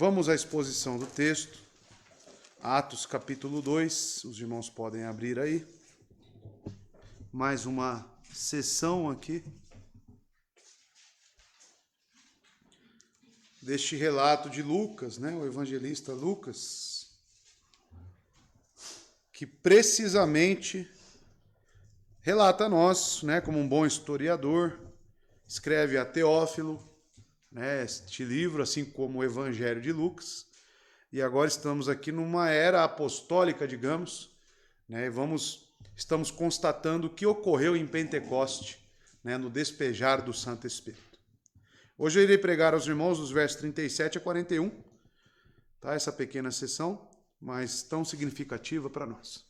Vamos à exposição do texto. Atos capítulo 2, os irmãos podem abrir aí. Mais uma sessão aqui deste relato de Lucas, né, o evangelista Lucas, que precisamente relata a nós, né, como um bom historiador, escreve a Teófilo, né, este livro, assim como o Evangelho de Lucas. E agora estamos aqui numa era apostólica, digamos, né, estamos constatando o que ocorreu em Pentecoste, né, no despejar do Santo Espírito. Hoje eu irei pregar aos irmãos os versos 37 a 41, tá? Essa pequena sessão, mas tão significativa para nós.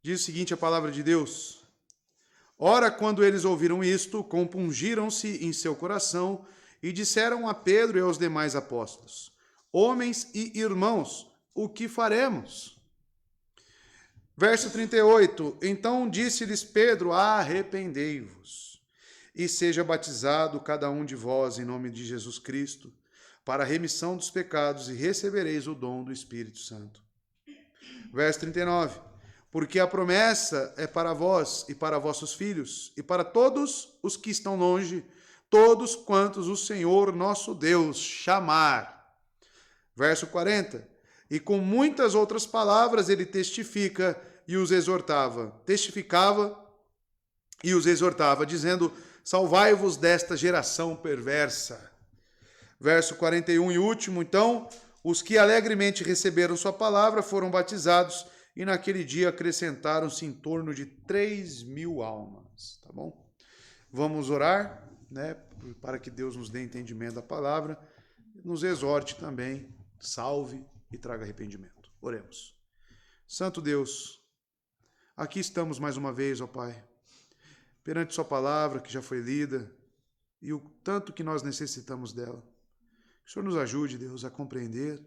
Diz o seguinte a palavra de Deus: Ora, quando eles ouviram isto, compungiram-se em seu coração e disseram a Pedro e aos demais apóstolos: Homens e irmãos, o que faremos? Verso 38, então disse-lhes Pedro: arrependei-vos, e seja batizado cada um de vós em nome de Jesus Cristo, para a remissão dos pecados, e recebereis o dom do Espírito Santo. Verso 39, porque a promessa é para vós e para vossos filhos, e para todos os que estão longe, todos quantos o Senhor nosso Deus chamar. Verso 40, e com muitas outras palavras ele testificava e os exortava, dizendo: salvai-vos desta geração perversa. Verso 41 e último, então, os que alegremente receberam sua palavra foram batizados, e naquele dia acrescentaram-se em torno de 3.000 almas. Tá bom? Vamos orar, né, para que Deus nos dê entendimento da palavra, nos exorte também, salve e traga arrependimento. Oremos. Santo Deus, aqui estamos mais uma vez, ó Pai, perante sua palavra que já foi lida e o tanto que nós necessitamos dela. Que o Senhor nos ajude, Deus, a compreender,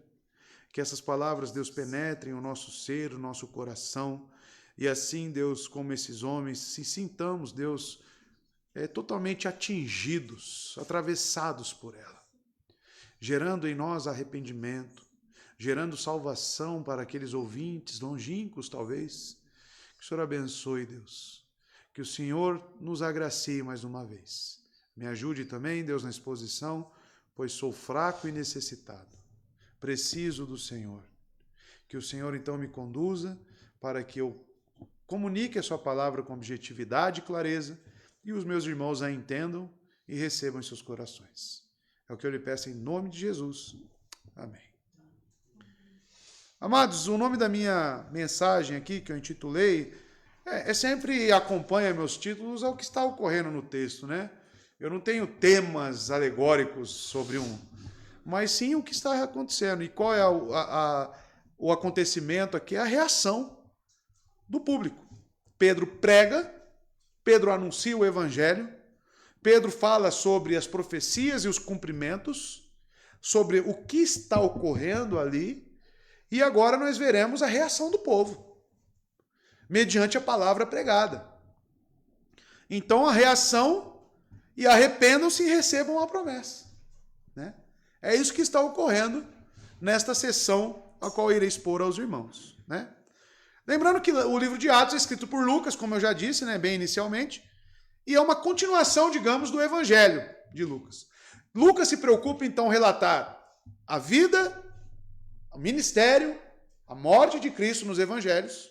que essas palavras, Deus, penetrem o nosso ser, o nosso coração, e assim, Deus, como esses homens, se sintamos, Deus, totalmente atingidos, atravessados por ela, gerando em nós arrependimento, gerando salvação para aqueles ouvintes longínquos, talvez. Que o Senhor abençoe, Deus. Que o Senhor nos agracie mais uma vez. Me ajude também, Deus, na exposição, pois sou fraco e necessitado. Preciso do Senhor. Que o Senhor, então, me conduza para que eu comunique a sua palavra com objetividade e clareza e os meus irmãos a entendam e recebam em seus corações. É o que eu lhe peço em nome de Jesus. Amém. Amados, o nome da minha mensagem aqui, que eu intitulei, sempre acompanha meus títulos ao que está ocorrendo no texto, né? Eu não tenho temas alegóricos sobre mas sim o que está acontecendo. E qual é o acontecimento aqui? A reação do público. Pedro prega, Pedro anuncia o evangelho, Pedro fala sobre as profecias e os cumprimentos, sobre o que está ocorrendo ali, e agora nós veremos a reação do povo, mediante a palavra pregada. Então a reação, e arrependam-se e recebam a promessa. Né? É isso que está ocorrendo nesta sessão a qual eu irei expor aos irmãos. Né? Lembrando que o livro de Atos é escrito por Lucas, como eu já disse, né, bem inicialmente, e é uma continuação, digamos, do Evangelho de Lucas. Lucas se preocupa, então, em relatar a vida, o ministério, a morte de Cristo nos Evangelhos,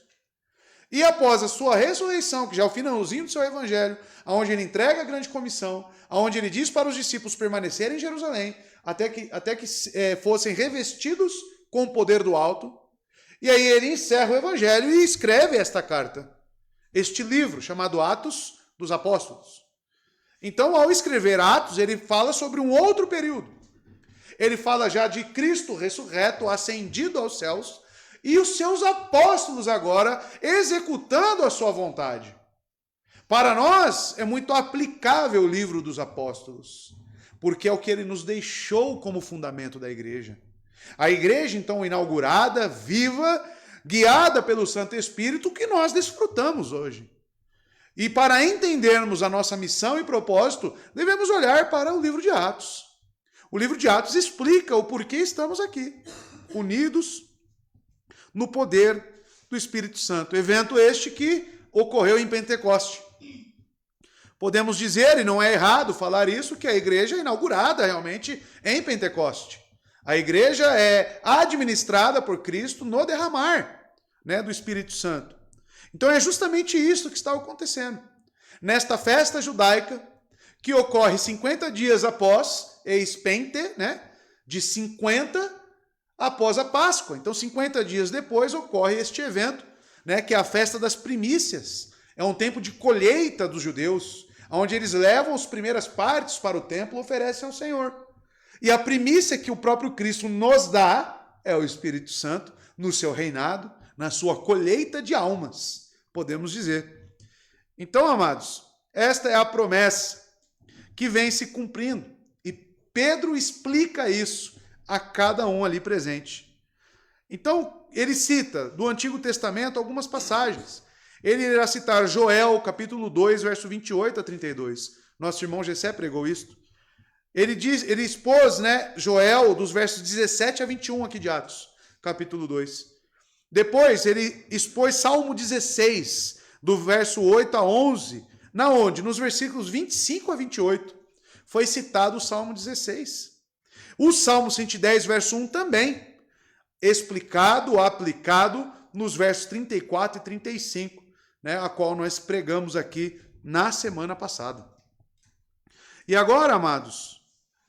e após a sua ressurreição, que já é o finalzinho do seu Evangelho, onde ele entrega a grande comissão, onde ele diz para os discípulos permanecerem em Jerusalém, até que fossem revestidos com o poder do alto, e aí ele encerra o Evangelho e escreve esta carta, este livro chamado Atos dos Apóstolos. Então, ao escrever Atos, ele fala sobre um outro período. Ele fala já de Cristo ressurreto, ascendido aos céus, e os seus apóstolos agora executando a sua vontade. Para nós, é muito aplicável o livro dos apóstolos, porque é o que ele nos deixou como fundamento da igreja. A igreja, então, inaugurada, viva, guiada pelo Santo Espírito, que nós desfrutamos hoje. E para entendermos a nossa missão e propósito, devemos olhar para o livro de Atos. O livro de Atos explica o porquê estamos aqui, unidos no poder do Espírito Santo. Evento este que ocorreu em Pentecoste. Podemos dizer, e não é errado falar isso, que a igreja é inaugurada realmente em Pentecoste. A igreja é administrada por Cristo no derramar, né, do Espírito Santo. Então é justamente isso que está acontecendo. Nesta festa judaica, que ocorre 50 dias após, ex-Pente, né, de 50 após a Páscoa. Então 50 dias depois ocorre este evento, né, que é a festa das primícias. É um tempo de colheita dos judeus, onde eles levam as primeiras partes para o templo e oferecem ao Senhor. E a primícia que o próprio Cristo nos dá é o Espírito Santo no seu reinado, na sua colheita de almas, podemos dizer. Então, amados, esta é a promessa que vem se cumprindo. E Pedro explica isso a cada um ali presente. Então, ele cita do Antigo Testamento algumas passagens. Ele irá citar Joel, capítulo 2, verso 28 a 32. Nosso irmão Gessé pregou isto. Ele expôs, né, Joel, dos versos 17 a 21 aqui de Atos, capítulo 2. Depois, ele expôs Salmo 16, do verso 8 a 11, na onde, nos versículos 25 a 28, foi citado o Salmo 16. O Salmo 110, verso 1 também, explicado, aplicado nos versos 34 e 35, né, a qual nós pregamos aqui na semana passada. E agora, amados,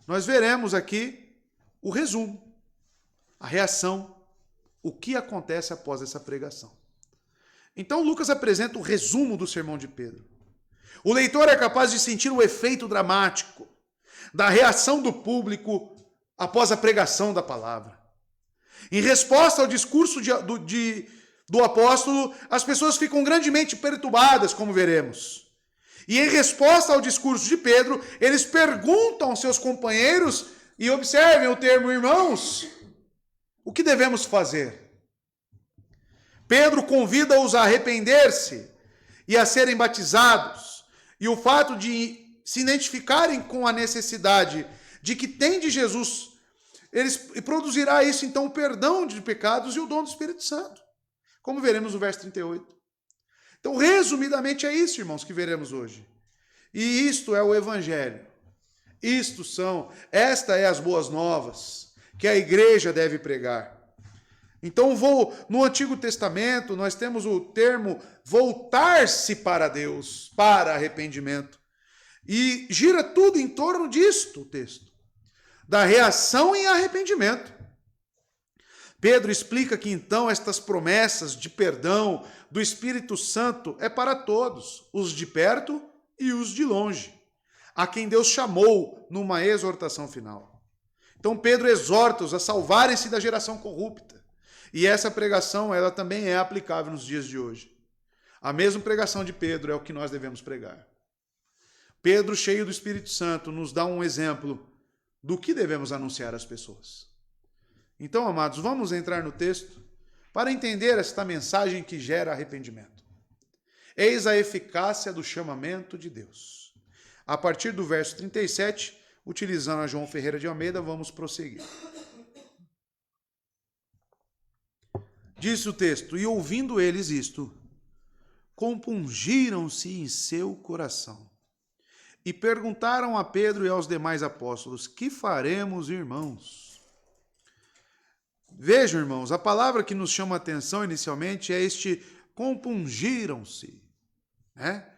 nós veremos aqui o resumo, a reação, o que acontece após essa pregação. Então, Lucas apresenta o resumo do sermão de Pedro. O leitor é capaz de sentir o efeito dramático da reação do público após a pregação da palavra. Em resposta ao discurso do apóstolo, as pessoas ficam grandemente perturbadas, como veremos. E em resposta ao discurso de Pedro, eles perguntam aos seus companheiros, e observem o termo irmãos, o que devemos fazer? Pedro convida-os a arrepender-se e a serem batizados. E o fato de se identificarem com a necessidade de que tem de Jesus, eles produzirá isso, então, o perdão de pecados e o dom do Espírito Santo. Como veremos no verso 38. Então, resumidamente, é isso, irmãos, que veremos hoje. E isto é o Evangelho. Esta é as boas novas que a igreja deve pregar. Então, no Antigo Testamento, nós temos o termo voltar-se para Deus, para arrependimento. E gira tudo em torno disto, o texto. Da reação em arrependimento. Pedro explica que então estas promessas de perdão do Espírito Santo é para todos, os de perto e os de longe, a quem Deus chamou numa exortação final. Então Pedro exorta-os a salvarem-se da geração corrupta. E essa pregação, ela também é aplicável nos dias de hoje. A mesma pregação de Pedro é o que nós devemos pregar. Pedro, cheio do Espírito Santo, nos dá um exemplo do que devemos anunciar às pessoas. Então, amados, vamos entrar no texto para entender esta mensagem que gera arrependimento. Eis a eficácia do chamamento de Deus. A partir do verso 37, utilizando a João Ferreira de Almeida, vamos prosseguir. Diz o texto: e ouvindo eles isto, compungiram-se em seu coração e perguntaram a Pedro e aos demais apóstolos: que faremos, irmãos? Vejam, irmãos, a palavra que nos chama a atenção inicialmente é este compungiram-se, né?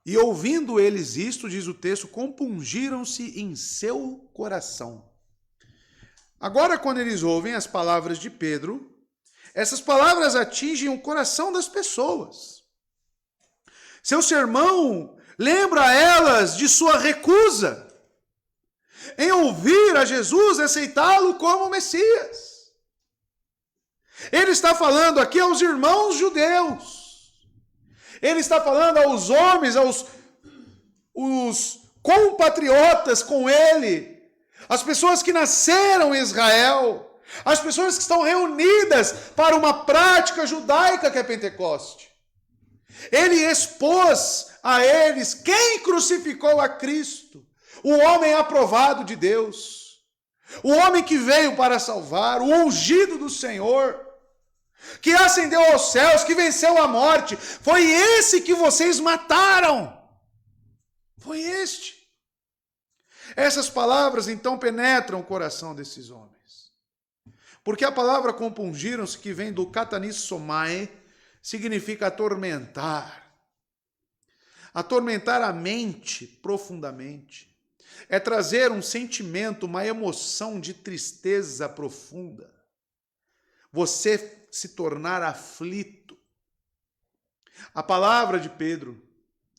E ouvindo eles isto, diz o texto, compungiram-se em seu coração. Agora, quando eles ouvem as palavras de Pedro, essas palavras atingem o coração das pessoas. Seu sermão lembra elas de sua recusa em ouvir a Jesus e aceitá-lo como Messias. Ele está falando aqui aos irmãos judeus. Ele está falando aos homens, os compatriotas com ele, as pessoas que nasceram em Israel, as pessoas que estão reunidas para uma prática judaica que é Pentecoste. Ele expôs a eles quem crucificou a Cristo, o homem aprovado de Deus. O homem que veio para salvar, o ungido do Senhor, que ascendeu aos céus, que venceu a morte, foi esse que vocês mataram. Foi este. Essas palavras então penetram o coração desses homens. Porque a palavra compungiram-se, que vem do katanissomai, significa atormentar. Atormentar a mente profundamente. É trazer um sentimento, uma emoção de tristeza profunda. Você se tornar aflito. A palavra de Pedro,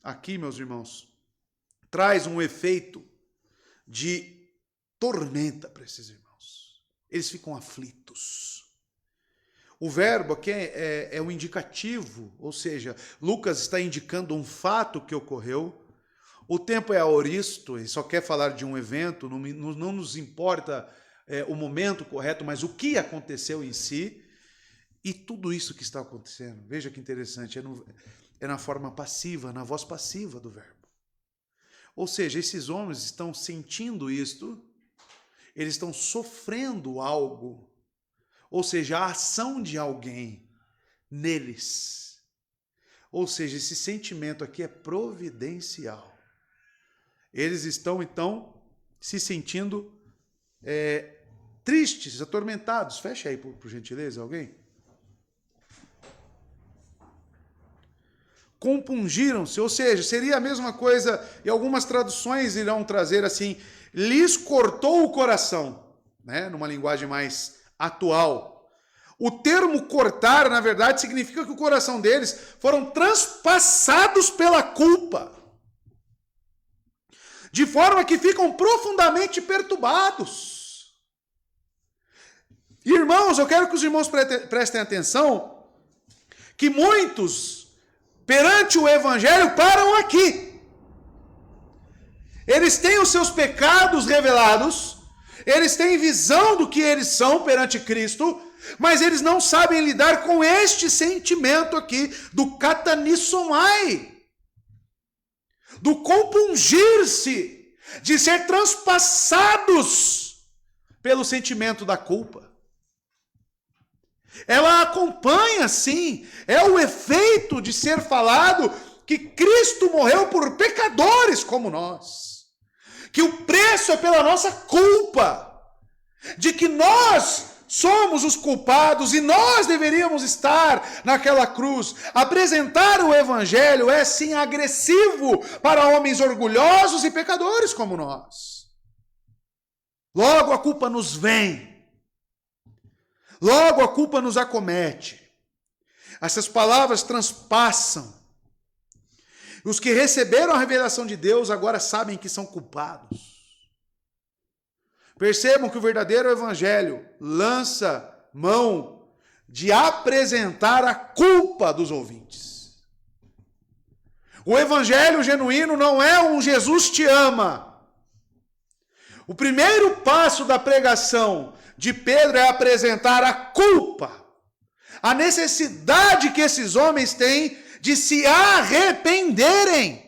aqui, meus irmãos, traz um efeito de tormenta para esses irmãos. Eles ficam aflitos. O verbo aqui é um indicativo, ou seja, Lucas está indicando um fato que ocorreu. O tempo é aoristo, ele só quer falar de um evento, não nos importa o momento correto, mas o que aconteceu em si. E tudo isso que está acontecendo, veja que interessante, é na forma passiva, na voz passiva do verbo. Ou seja, esses homens estão sentindo isto, eles estão sofrendo algo, ou seja, a ação de alguém neles. Ou seja, esse sentimento aqui é providencial. Eles estão, então, se sentindo tristes, atormentados. Fecha aí, por gentileza, alguém. Compungiram-se, ou seja, seria a mesma coisa, e algumas traduções irão trazer assim, lhes cortou o coração, né? Numa linguagem mais atual. O termo cortar, na verdade, significa que o coração deles foram transpassados pela culpa, de forma que ficam profundamente perturbados. Irmãos, eu quero que os irmãos prestem atenção, que muitos perante o evangelho param aqui. Eles têm os seus pecados revelados, eles têm visão do que eles são perante Cristo, mas eles não sabem lidar com este sentimento aqui do katanissomai, do compungir-se, de ser transpassados pelo sentimento da culpa. Ela acompanha, sim, é o efeito de ser falado que Cristo morreu por pecadores como nós, que o preço é pela nossa culpa, de que nós somos os culpados e nós deveríamos estar naquela cruz. Apresentar o evangelho é sim agressivo para homens orgulhosos e pecadores como nós. Logo a culpa nos vem. Logo a culpa nos acomete. Essas palavras transpassam. Os que receberam a revelação de Deus agora sabem que são culpados. Percebam que o verdadeiro evangelho lança mão de apresentar a culpa dos ouvintes. O evangelho genuíno não é um Jesus te ama. O primeiro passo da pregação de Pedro é apresentar a culpa, a necessidade que esses homens têm de se arrependerem.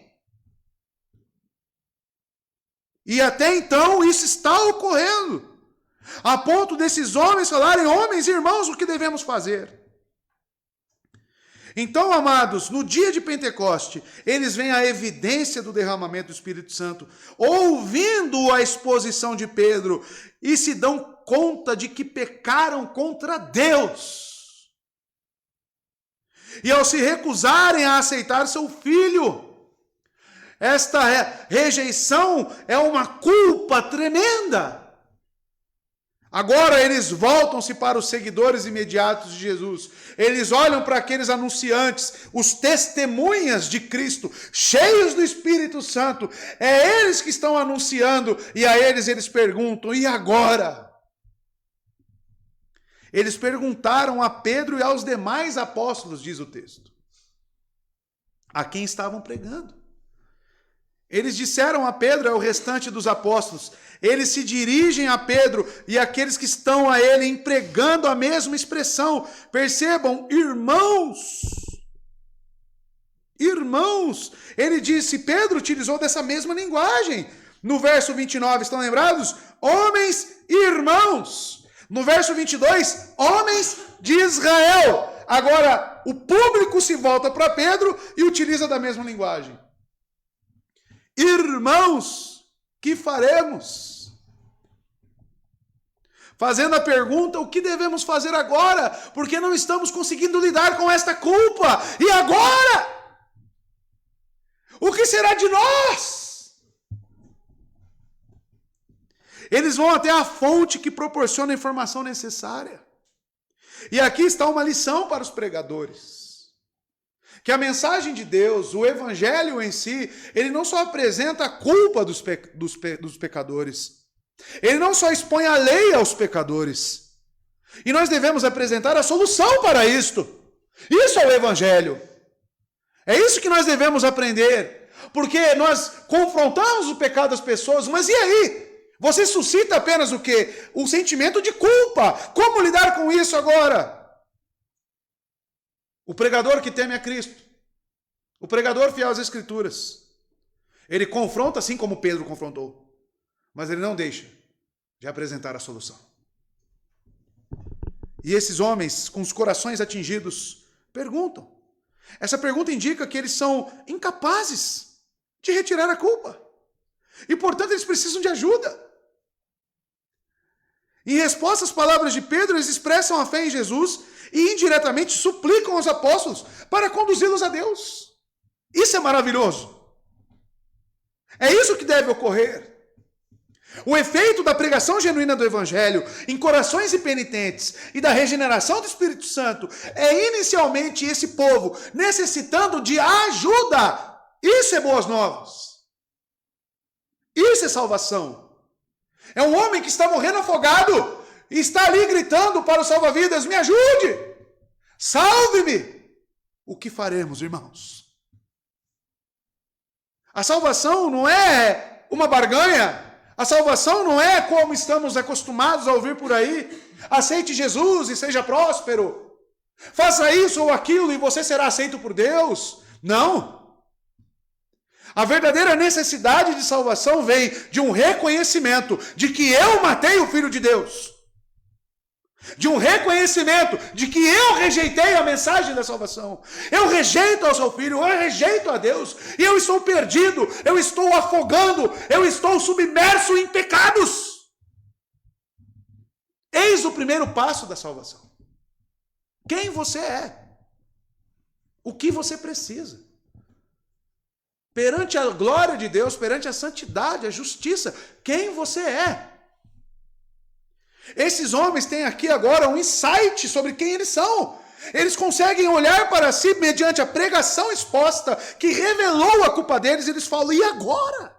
E até então isso está ocorrendo, a ponto desses homens falarem, homens e irmãos, o que devemos fazer? Então, amados, no dia de Pentecoste, eles veem a evidência do derramamento do Espírito Santo, ouvindo a exposição de Pedro, e se dão conta de que pecaram contra Deus. E ao se recusarem a aceitar seu filho, esta rejeição é uma culpa tremenda. Agora eles voltam-se para os seguidores imediatos de Jesus. Eles olham para aqueles anunciantes, os testemunhas de Cristo, cheios do Espírito Santo. É eles que estão anunciando e a eles perguntam, e agora? Eles perguntaram a Pedro e aos demais apóstolos, diz o texto, a quem estavam pregando. Eles disseram a Pedro e ao restante dos apóstolos, eles se dirigem a Pedro e aqueles que estão a ele empregando a mesma expressão. Percebam, irmãos, ele disse, Pedro utilizou dessa mesma linguagem. No verso 29, estão lembrados? Homens e irmãos. No verso 22, homens de Israel. Agora, o público se volta para Pedro e utiliza da mesma linguagem. Irmãos, que faremos? Fazendo a pergunta, o que devemos fazer agora? Porque não estamos conseguindo lidar com esta culpa. E agora? O que será de nós? Eles vão até a fonte que proporciona a informação necessária. E aqui está uma lição para os pregadores. Que a mensagem de Deus, o evangelho em si, ele não só apresenta a culpa dos pecadores. Ele não só expõe a lei aos pecadores. E nós devemos apresentar a solução para isto. Isso é o evangelho. É isso que nós devemos aprender. Porque nós confrontamos o pecado das pessoas, mas e aí? Você suscita apenas o quê? O sentimento de culpa. Como lidar com isso agora? O pregador que teme a Cristo, o pregador fiel às Escrituras, ele confronta assim como Pedro confrontou, mas ele não deixa de apresentar a solução. E esses homens, com os corações atingidos, perguntam. Essa pergunta indica que eles são incapazes de retirar a culpa. E, portanto, eles precisam de ajuda. Em resposta às palavras de Pedro, eles expressam a fé em Jesus e indiretamente suplicam aos apóstolos para conduzi-los a Deus. Isso é maravilhoso. É isso que deve ocorrer. O efeito da pregação genuína do Evangelho em corações impenitentes e da regeneração do Espírito Santo é inicialmente esse povo necessitando de ajuda. Isso é boas novas. Isso é salvação. É um homem que está morrendo afogado e está ali gritando para o salva-vidas: me ajude, salve-me. O que faremos, irmãos? A salvação não é uma barganha. A salvação não é como estamos acostumados a ouvir por aí. Aceite Jesus e seja próspero. Faça isso ou aquilo e você será aceito por Deus. Não. A verdadeira necessidade de salvação vem de um reconhecimento de que eu matei o Filho de Deus. De um reconhecimento de que eu rejeitei a mensagem da salvação. Eu rejeito ao seu Filho, eu rejeito a Deus. E eu estou perdido, eu estou afogando, eu estou submerso em pecados. Eis o primeiro passo da salvação. Quem você é? O que você precisa? Perante a glória de Deus, perante a santidade, a justiça, quem você é? Esses homens têm aqui agora um insight sobre quem eles são. Eles conseguem olhar para si mediante a pregação exposta que revelou a culpa deles. Eles falam: e agora?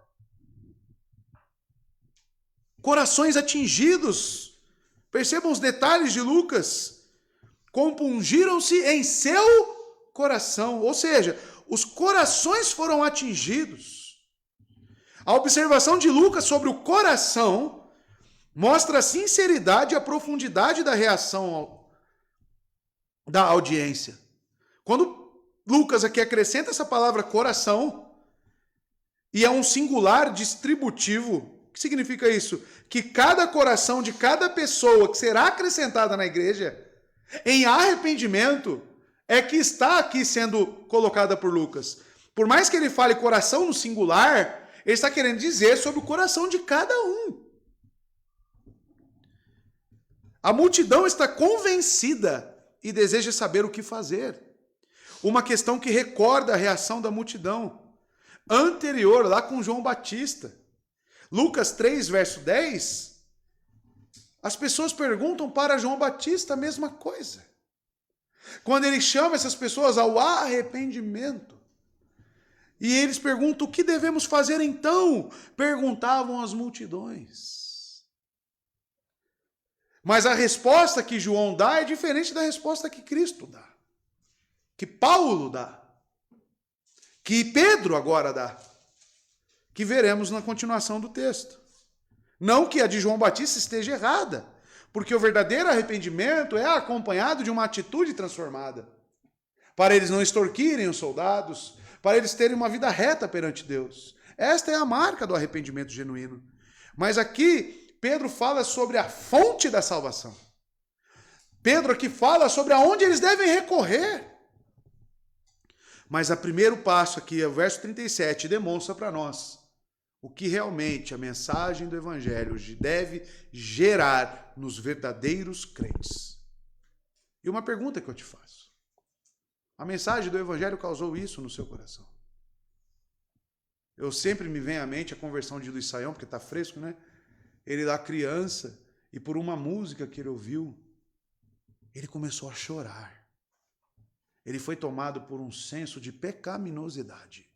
Corações atingidos. Percebam os detalhes de Lucas. Compungiram-se em seu coração. Ou seja, os corações foram atingidos. A observação de Lucas sobre o coração mostra a sinceridade e a profundidade da reação da audiência. Quando Lucas aqui acrescenta essa palavra coração, e é um singular distributivo, o que significa isso? Que cada coração de cada pessoa que será acrescentada na igreja, em arrependimento, é que está aqui sendo colocada por Lucas. Por mais que ele fale coração no singular, ele está querendo dizer sobre o coração de cada um. A multidão está convencida e deseja saber o que fazer. Uma questão que recorda a reação da multidão anterior, lá com João Batista. Lucas 3, verso 10, as pessoas perguntam para João Batista a mesma coisa. Quando ele chama essas pessoas ao arrependimento. E eles perguntam: o que devemos fazer então? Perguntavam as multidões. Mas a resposta que João dá é diferente da resposta que Cristo dá. Que Paulo dá. Que Pedro agora dá. Que veremos na continuação do texto. Não que a de João Batista esteja errada. Porque o verdadeiro arrependimento é acompanhado de uma atitude transformada. Para eles não extorquirem os soldados, para eles terem uma vida reta perante Deus. Esta é a marca do arrependimento genuíno. Mas aqui, Pedro fala sobre a fonte da salvação. Pedro aqui fala sobre aonde eles devem recorrer. Mas o primeiro passo aqui, o verso 37, demonstra para nós o que realmente a mensagem do Evangelho deve gerar nos verdadeiros crentes. E uma pergunta que eu te faço. A mensagem do Evangelho causou isso no seu coração? Eu sempre me vem à mente a conversão de Luiz Saião, porque está fresco, né? Ele lá criança, e por uma música que ele ouviu, ele começou a chorar. Ele foi tomado por um senso de pecaminosidade,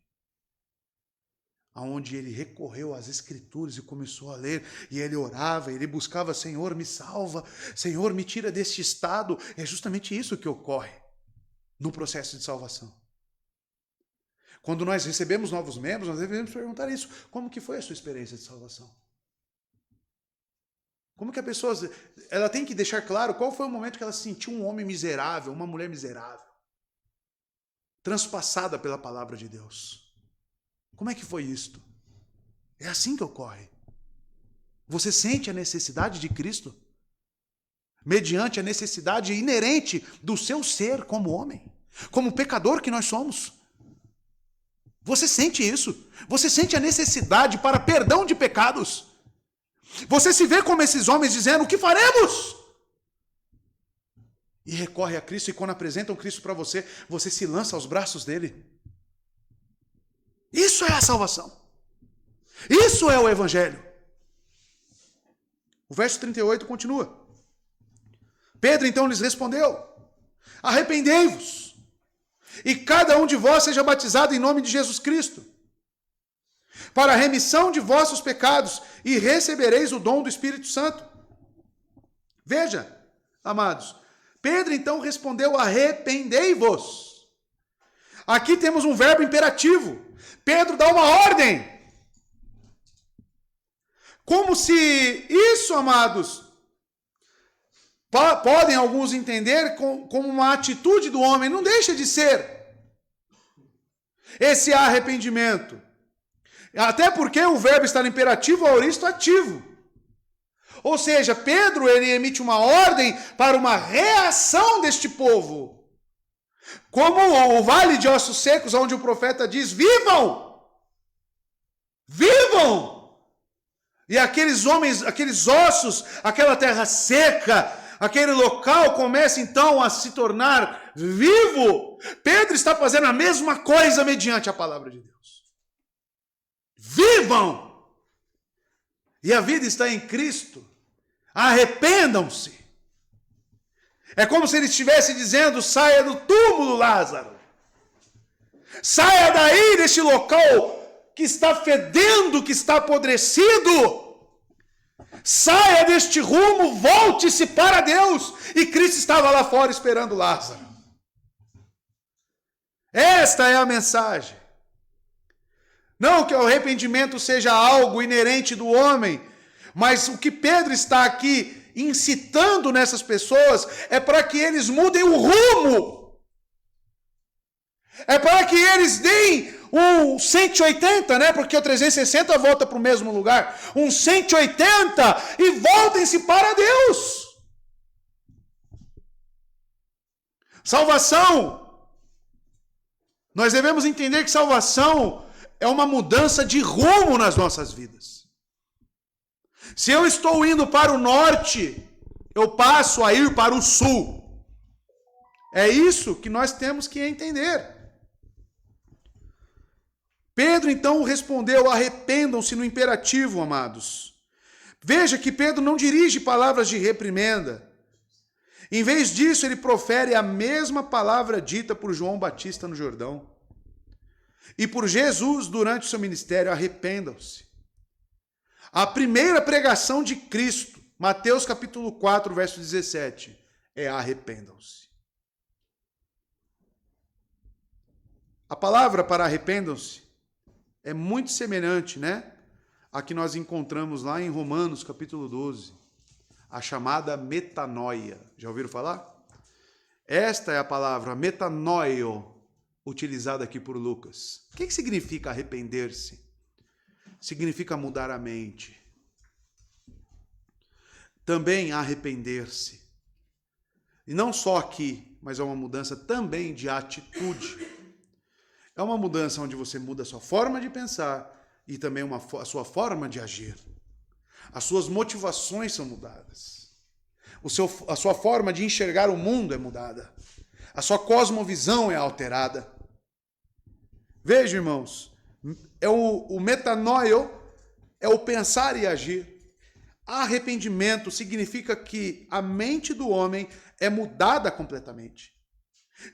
aonde ele recorreu às Escrituras e começou a ler, e ele orava, ele buscava, Senhor, me salva, Senhor, me tira deste estado. É justamente isso que ocorre no processo de salvação. Quando nós recebemos novos membros, nós devemos perguntar isso. Como que foi a sua experiência de salvação? Como que a pessoa, ela tem que deixar claro qual foi o momento que ela se sentiu um homem miserável, uma mulher miserável, transpassada pela palavra de Deus. Como é que foi isto? É assim que ocorre. Você sente a necessidade de Cristo, mediante a necessidade inerente do seu ser como homem, como pecador que nós somos. Você sente isso? Você sente a necessidade para perdão de pecados? Você se vê como esses homens dizendo, o que faremos? E recorre a Cristo, e quando apresentam Cristo para você, você se lança aos braços dele. Isso é a salvação. Isso é o Evangelho. O verso 38 continua. Pedro então lhes respondeu, arrependei-vos, e cada um de vós seja batizado em nome de Jesus Cristo, para a remissão de vossos pecados, e recebereis o dom do Espírito Santo. Veja, amados, Pedro então respondeu, arrependei-vos. Aqui temos um verbo imperativo. Pedro dá uma ordem. Como se isso, amados, podem alguns entender como uma atitude do homem. Não deixa de ser esse arrependimento. Até porque o verbo estar imperativo, aoristo ativo. Ou seja, Pedro ele emite uma ordem para uma reação deste povo. Como o vale de ossos secos, onde o profeta diz, vivam! Vivam! E aqueles homens, aqueles ossos, aquela terra seca, aquele local começa então a se tornar vivo. Pedro está fazendo a mesma coisa mediante a palavra de Deus. Vivam! E a vida está em Cristo. Arrependam-se. É como se ele estivesse dizendo, saia do túmulo, Lázaro. Saia daí deste local que está fedendo, que está apodrecido. Saia deste rumo, volte-se para Deus. E Cristo estava lá fora esperando Lázaro. Esta é a mensagem. Não que o arrependimento seja algo inerente do homem, mas o que Pedro está aqui incitando nessas pessoas é para que eles mudem o rumo. É para que eles deem um 180, né? Porque o 360 volta para o mesmo lugar. Um 180 e voltem-se para Deus. Salvação. Nós devemos entender que salvação é uma mudança de rumo nas nossas vidas. Se eu estou indo para o norte, eu passo a ir para o sul. É isso que nós temos que entender. Pedro então respondeu, arrependam-se no imperativo, amados. Veja que Pedro não dirige palavras de reprimenda. Em vez disso, ele profere a mesma palavra dita por João Batista no Jordão. E por Jesus durante o seu ministério, arrependam-se. A primeira pregação de Cristo, Mateus capítulo 4, verso 17, é arrependam-se. A palavra para arrependam-se é muito semelhante, né? A que nós encontramos lá em Romanos capítulo 12, a chamada metanoia. Já ouviram falar? Esta é a palavra metanoio, utilizada aqui por Lucas. O que significa arrepender-se? significa mudar a mente. Também arrepender-se. E não só aqui, mas é uma mudança também de atitude. É uma mudança onde você muda a sua forma de pensar e também a sua forma de agir. As suas motivações são mudadas. A sua forma de enxergar o mundo é mudada. A sua cosmovisão é alterada. Veja, irmãos, o metanoio é o pensar e agir. Arrependimento significa que a mente do homem é mudada completamente,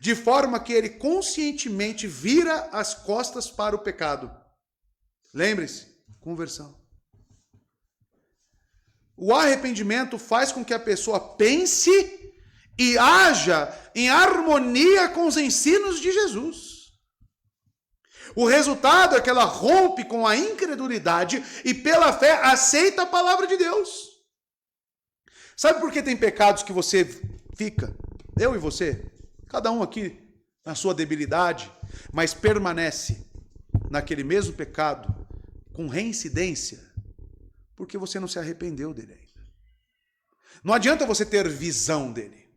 de forma que ele conscientemente vira as costas para o pecado. Lembre-se, conversão. O arrependimento faz com que a pessoa pense e haja em harmonia com os ensinos de Jesus. O resultado é que ela rompe com a incredulidade e pela fé aceita a palavra de Deus. Sabe por que tem pecados que você fica, eu e você, cada um aqui na sua debilidade, mas permanece naquele mesmo pecado com reincidência? Porque você não se arrependeu dele ainda. Não adianta você ter visão dele,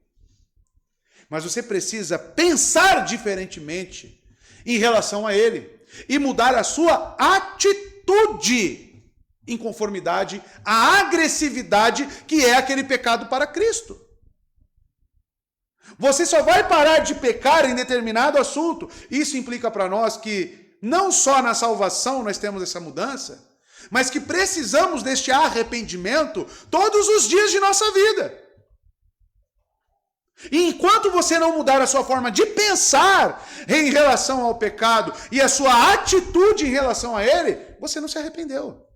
mas você precisa pensar diferentemente em relação a ele e mudar a sua atitude em conformidade à agressividade que é aquele pecado para Cristo. Você só vai parar de pecar em determinado assunto. Isso implica para nós que não só na salvação nós temos essa mudança, mas que precisamos deste arrependimento todos os dias de nossa vida. E enquanto você não mudar a sua forma de pensar em relação ao pecado e a sua atitude em relação a ele, você não se arrependeu.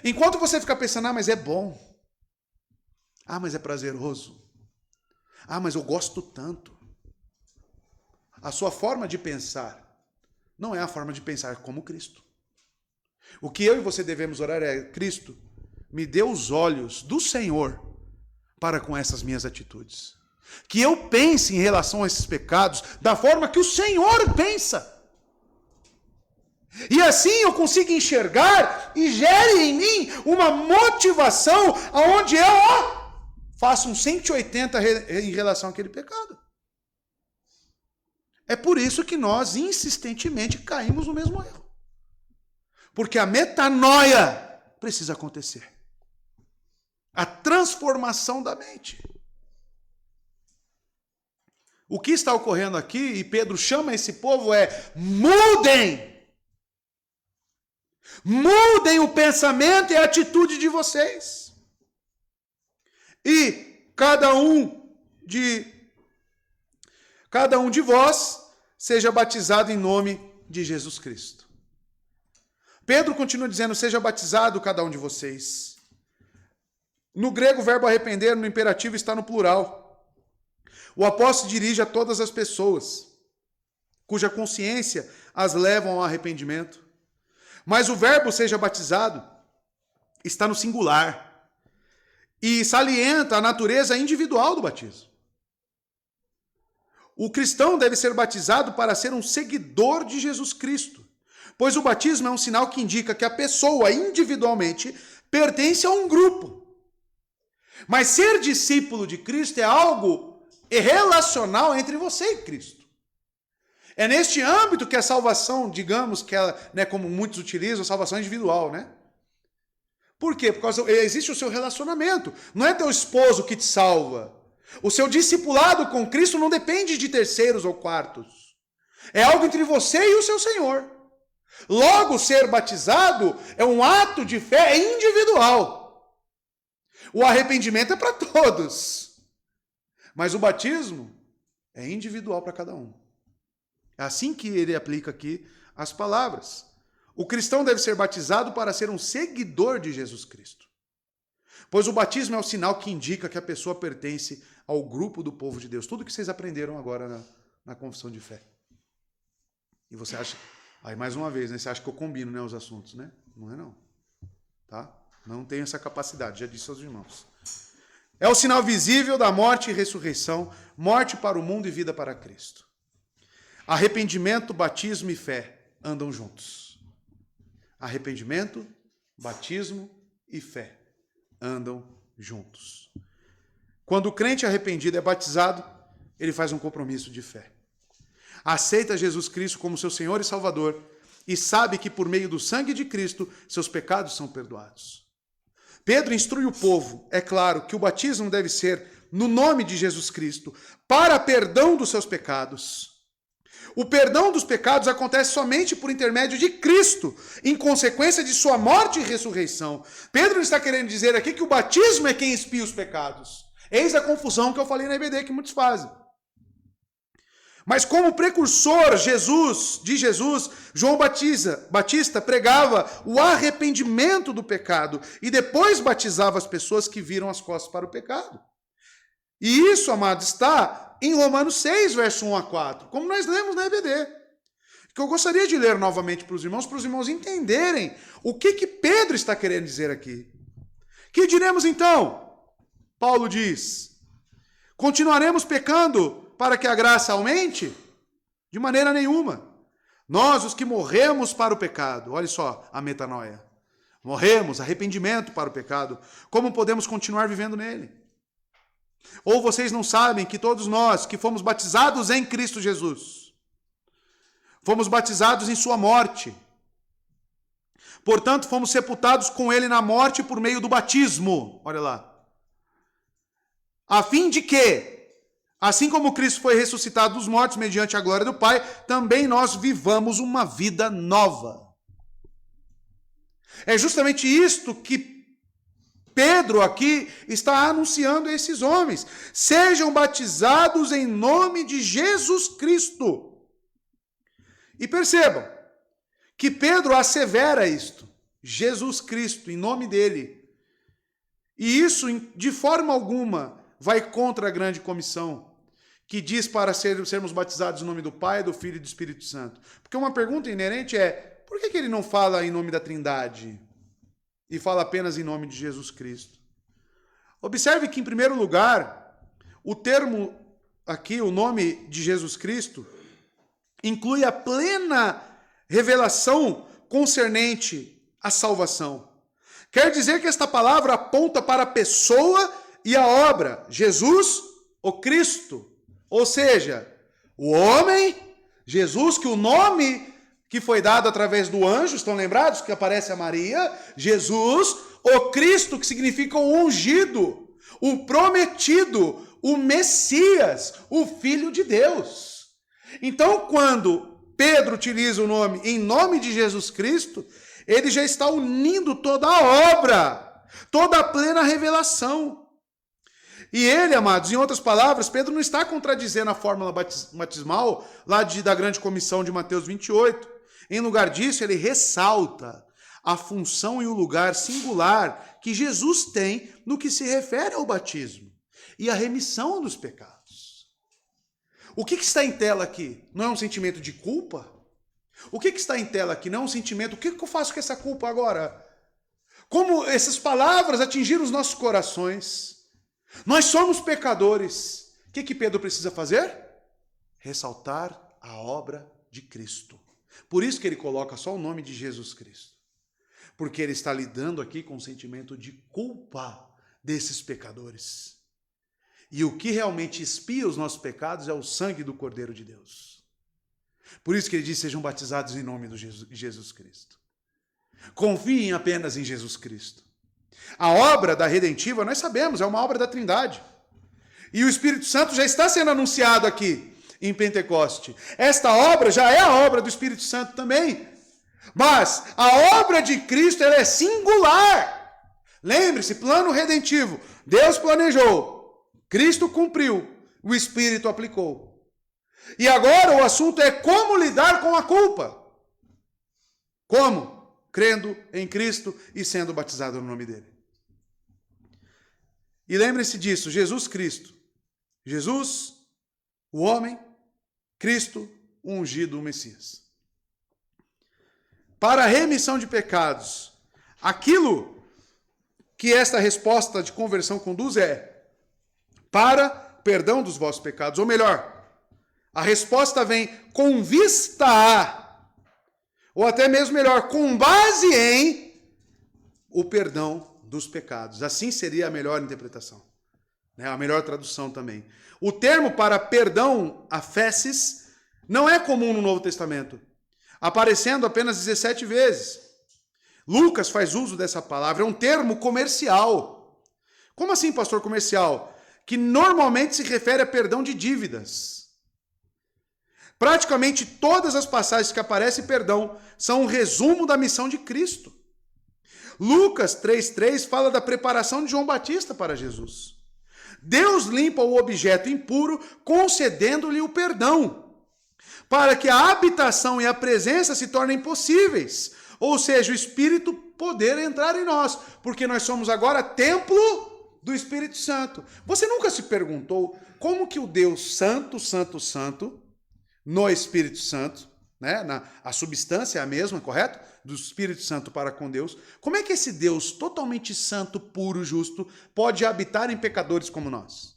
Enquanto você ficar pensando, mas é bom. Mas é prazeroso. Mas eu gosto tanto. A sua forma de pensar não é a forma de pensar como Cristo. O que eu e você devemos orar é: Cristo, me dê os olhos do Senhor para com essas minhas atitudes. Que eu pense em relação a esses pecados da forma que o Senhor pensa. E assim eu consigo enxergar e gere em mim uma motivação aonde eu faço um 180 em relação àquele pecado. É por isso que nós insistentemente caímos no mesmo erro. Porque a metanoia precisa acontecer. A transformação da mente. O que está ocorrendo aqui, e Pedro chama esse povo, é: mudem! Mudem o pensamento e a atitude de vocês. E cada um de vós seja batizado em nome de Jesus Cristo. Pedro continua dizendo: seja batizado cada um de vocês. No grego, o verbo arrepender no imperativo está no plural. O apóstolo se dirige a todas as pessoas cuja consciência as levam ao arrependimento. Mas o verbo seja batizado está no singular e salienta a natureza individual do batismo. O cristão deve ser batizado para ser um seguidor de Jesus Cristo, pois o batismo é um sinal que indica que a pessoa individualmente pertence a um grupo. Mas ser discípulo de Cristo é algo relacional entre você e Cristo. É neste âmbito que a salvação, digamos que ela, como muitos utilizam, a salvação individual, né? Por quê? Porque existe o seu relacionamento. Não é teu esposo que te salva. O seu discipulado com Cristo não depende de terceiros ou quartos. É algo entre você e o seu Senhor. Logo, ser batizado é um ato de fé individual. O arrependimento é para todos. Mas o batismo é individual para cada um. É assim que ele aplica aqui as palavras. O cristão deve ser batizado para ser um seguidor de Jesus Cristo. Pois o batismo é o sinal que indica que a pessoa pertence ao grupo do povo de Deus. Tudo que vocês aprenderam agora na confissão de fé. E você acha... Aí mais uma vez, né? Você acha que eu combino, os assuntos, né? Não é não. Tá? Não tenho essa capacidade, já disse aos irmãos. É o sinal visível da morte e ressurreição, morte para o mundo e vida para Cristo. Arrependimento, batismo e fé andam juntos. Arrependimento, batismo e fé andam juntos. Quando o crente arrependido é batizado, ele faz um compromisso de fé. Aceita Jesus Cristo como seu Senhor e Salvador e sabe que por meio do sangue de Cristo, seus pecados são perdoados. Pedro instrui o povo, é claro, que o batismo deve ser no nome de Jesus Cristo, para perdão dos seus pecados. O perdão dos pecados acontece somente por intermédio de Cristo, em consequência de sua morte e ressurreição. Pedro está querendo dizer aqui que o batismo é quem expia os pecados. Eis a confusão que eu falei na EBD, que muitos fazem. Mas como precursor de Jesus, João Batista pregava o arrependimento do pecado e depois batizava as pessoas que viram as costas para o pecado. E isso, amado, está em Romanos 6, verso 1 a 4, como nós lemos na EBD. Que eu gostaria de ler novamente para os irmãos entenderem o que Pedro está querendo dizer aqui. Que diremos então? Paulo diz: continuaremos pecando para que a graça aumente? De maneira nenhuma. Nós, os que morremos para o pecado, olha só a metanoia. Morremos, arrependimento para o pecado. Como podemos continuar vivendo nele? Ou vocês não sabem que todos nós que fomos batizados em Cristo Jesus, fomos batizados em sua morte. Portanto, fomos sepultados com ele na morte por meio do batismo. Olha lá. A fim de que, assim como Cristo foi ressuscitado dos mortos mediante a glória do Pai, também nós vivamos uma vida nova. É justamente isto que Pedro aqui está anunciando a esses homens. Sejam batizados em nome de Jesus Cristo. E percebam que Pedro assevera isto. Jesus Cristo, em nome dele. E isso, de forma alguma, vai contra a grande comissão, que diz para sermos batizados em nome do Pai, do Filho e do Espírito Santo. Porque uma pergunta inerente é, por que ele não fala em nome da Trindade? E fala apenas em nome de Jesus Cristo. Observe que, em primeiro lugar, o termo aqui, o nome de Jesus Cristo, inclui a plena revelação concernente à salvação. Quer dizer que esta palavra aponta para a pessoa e a obra, Jesus, o Cristo. Ou seja, o homem, Jesus, que o nome que foi dado através do anjo, estão lembrados que aparece a Maria? Jesus, o Cristo, que significa o ungido, o prometido, o Messias, o Filho de Deus. Então, quando Pedro utiliza o nome em nome de Jesus Cristo, ele já está unindo toda a obra, toda a plena revelação. E ele, amados, em outras palavras, Pedro não está contradizendo a fórmula batismal lá da grande comissão de Mateus 28. Em lugar disso, ele ressalta a função e o lugar singular que Jesus tem no que se refere ao batismo e à remissão dos pecados. O que está em tela aqui? Não é um sentimento de culpa? O que está em tela aqui? Não é um sentimento, o que eu faço com essa culpa agora? Como essas palavras atingiram os nossos corações? Nós somos pecadores. O que Pedro precisa fazer? Ressaltar a obra de Cristo. Por isso que ele coloca só o nome de Jesus Cristo. Porque ele está lidando aqui com o sentimento de culpa desses pecadores. E o que realmente expia os nossos pecados é o sangue do Cordeiro de Deus. Por isso que ele diz, sejam batizados em nome de Jesus Cristo. Confiem apenas em Jesus Cristo. A obra da redentiva, nós sabemos, é uma obra da Trindade. E o Espírito Santo já está sendo anunciado aqui em Pentecoste. Esta obra já é a obra do Espírito Santo também. Mas a obra de Cristo ela é singular. Lembre-se, plano redentivo. Deus planejou, Cristo cumpriu, o Espírito aplicou. E agora o assunto é como lidar com a culpa. Como? Crendo em Cristo e sendo batizado no nome dele. E lembre-se disso, Jesus Cristo. Jesus, o homem, Cristo, o ungido, o Messias. Para a remissão de pecados, aquilo que esta resposta de conversão conduz é para perdão dos vossos pecados. Ou melhor, a resposta vem com vista a. ou até mesmo melhor, com base em o perdão dos pecados. Assim seria a melhor interpretação, né? A melhor tradução também. O termo para perdão, aphesis, não é comum no Novo Testamento, aparecendo apenas 17 vezes. Lucas faz uso dessa palavra, é um termo comercial. Como assim, pastor, comercial? Que normalmente se refere a perdão de dívidas. Praticamente todas as passagens que aparecem perdão são um resumo da missão de Cristo. Lucas 3,3 fala da preparação de João Batista para Jesus. Deus limpa o objeto impuro, concedendo-lhe o perdão, para que a habitação e a presença se tornem possíveis, ou seja, o Espírito poder entrar em nós, porque nós somos agora templo do Espírito Santo. Você nunca se perguntou como que o Deus Santo, Santo, Santo, no Espírito Santo, né? A substância é a mesma, correto? Do Espírito Santo para com Deus. Como é que esse Deus totalmente santo, puro, justo, pode habitar em pecadores como nós?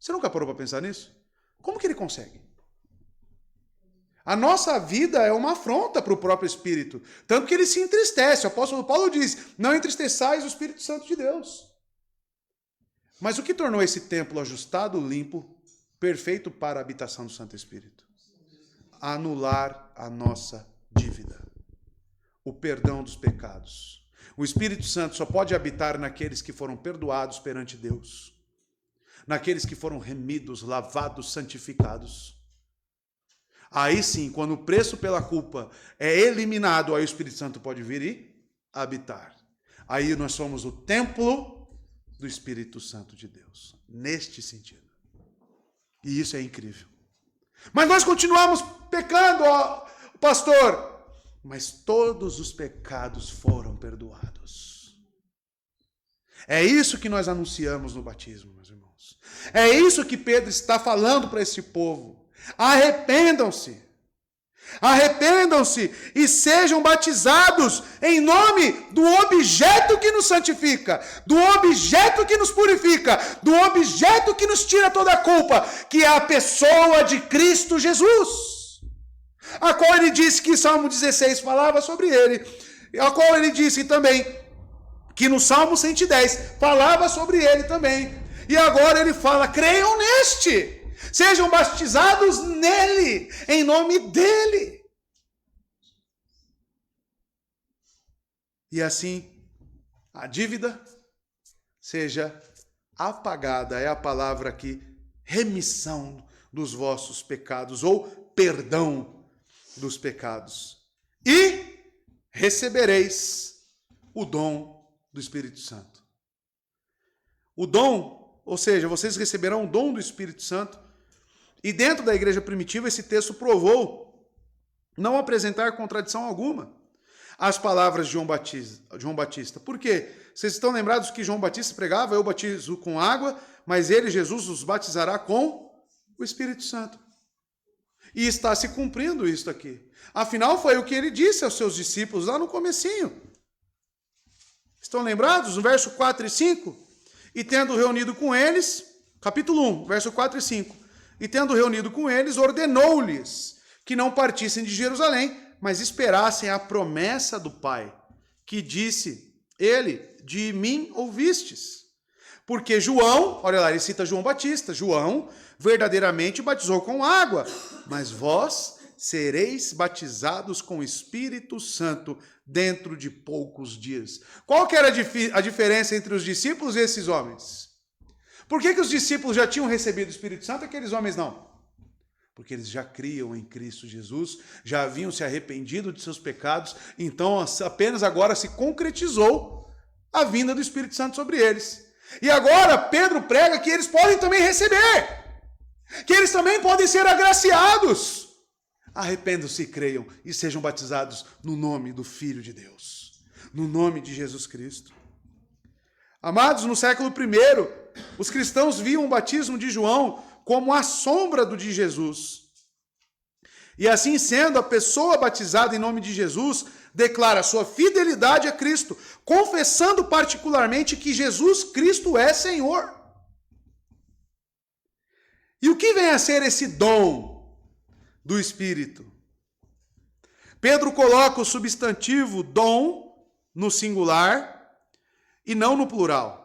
Você nunca parou para pensar nisso? Como que ele consegue? A nossa vida é uma afronta para o próprio Espírito, tanto que ele se entristece. O apóstolo Paulo diz, não entristeçais o Espírito Santo de Deus. Mas o que tornou esse templo ajustado, limpo, perfeito para a habitação do Santo Espírito? Anular a nossa dívida. O perdão dos pecados. O Espírito Santo só pode habitar naqueles que foram perdoados perante Deus. Naqueles que foram remidos, lavados, santificados. Aí sim, quando o preço pela culpa é eliminado, aí o Espírito Santo pode vir e habitar. Aí nós somos o templo do Espírito Santo de Deus. Neste sentido. E isso é incrível. Mas nós continuamos pecando, ó, pastor. Mas todos os pecados foram perdoados. É isso que nós anunciamos no batismo, meus irmãos. É isso que Pedro está falando para esse povo. Arrependam-se. Arrependam-se e sejam batizados em nome do objeto que nos santifica, do objeto que nos purifica, do objeto que nos tira toda a culpa, que é a pessoa de Cristo Jesus, a qual ele disse que Salmo 16 falava sobre ele, a qual ele disse também que no Salmo 110 falava sobre ele também, e agora ele fala, creiam neste. Sejam batizados nele, em nome dele. E assim, a dívida seja apagada. É a palavra aqui, remissão dos vossos pecados, ou perdão dos pecados. E recebereis o dom do Espírito Santo. O dom, ou seja, vocês receberão o dom do Espírito Santo. E dentro da igreja primitiva, esse texto provou não apresentar contradição alguma às palavras de João Batista. Por quê? Vocês estão lembrados que João Batista pregava, eu batizo com água, mas ele, Jesus, os batizará com o Espírito Santo. E está se cumprindo isso aqui. Afinal, foi o que ele disse aos seus discípulos lá no comecinho. Estão lembrados? No verso 4 e 5? E tendo reunido com eles, capítulo 1, verso 4 e 5. E tendo reunido com eles, ordenou-lhes que não partissem de Jerusalém, mas esperassem a promessa do Pai, que disse ele, de mim ouvistes. Porque João, olha lá, ele cita João Batista, João verdadeiramente batizou com água, mas vós sereis batizados com o Espírito Santo dentro de poucos dias. Qual que era a diferença entre os discípulos e esses homens? Por que os discípulos já tinham recebido o Espírito Santo e aqueles homens não? Porque eles já criam em Cristo Jesus, já haviam se arrependido de seus pecados, então apenas agora se concretizou a vinda do Espírito Santo sobre eles. E agora Pedro prega que eles podem também receber, que eles também podem ser agraciados. Arrependam-se e creiam e sejam batizados no nome do Filho de Deus, no nome de Jesus Cristo. Amados, no século I, os cristãos viam o batismo de João como a sombra do de Jesus. E assim sendo, a pessoa batizada em nome de Jesus declara sua fidelidade a Cristo, confessando particularmente que Jesus Cristo é Senhor. E o que vem a ser esse dom do Espírito? Pedro coloca o substantivo dom no singular e não no plural.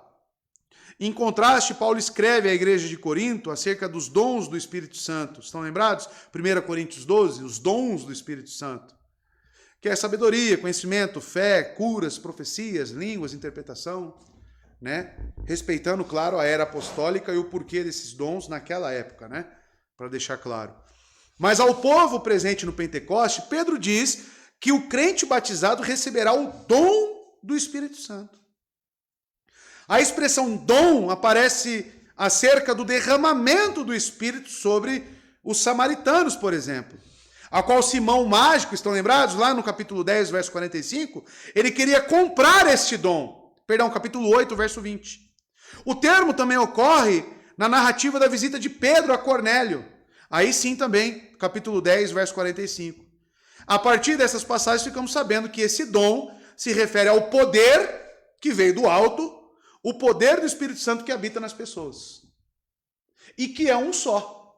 Em contraste, Paulo escreve à igreja de Corinto acerca dos dons do Espírito Santo. Estão lembrados? 1 Coríntios 12, os dons do Espírito Santo. Que é sabedoria, conhecimento, fé, curas, profecias, línguas, interpretação, né? Respeitando, claro, a era apostólica e o porquê desses dons naquela época, né? Para deixar claro. Mas ao povo presente no Pentecoste, Pedro diz que o crente batizado receberá o dom do Espírito Santo. A expressão dom aparece acerca do derramamento do Espírito sobre os samaritanos, por exemplo. A qual Simão Mágico, estão lembrados? Lá no capítulo 10, verso 45, ele queria comprar este dom. Perdão, capítulo 8, verso 20. O termo também ocorre na narrativa da visita de Pedro a Cornélio. Aí sim também, capítulo 10, verso 45. A partir dessas passagens ficamos sabendo que esse dom se refere ao poder que veio do alto, o poder do Espírito Santo que habita nas pessoas. E que é um só.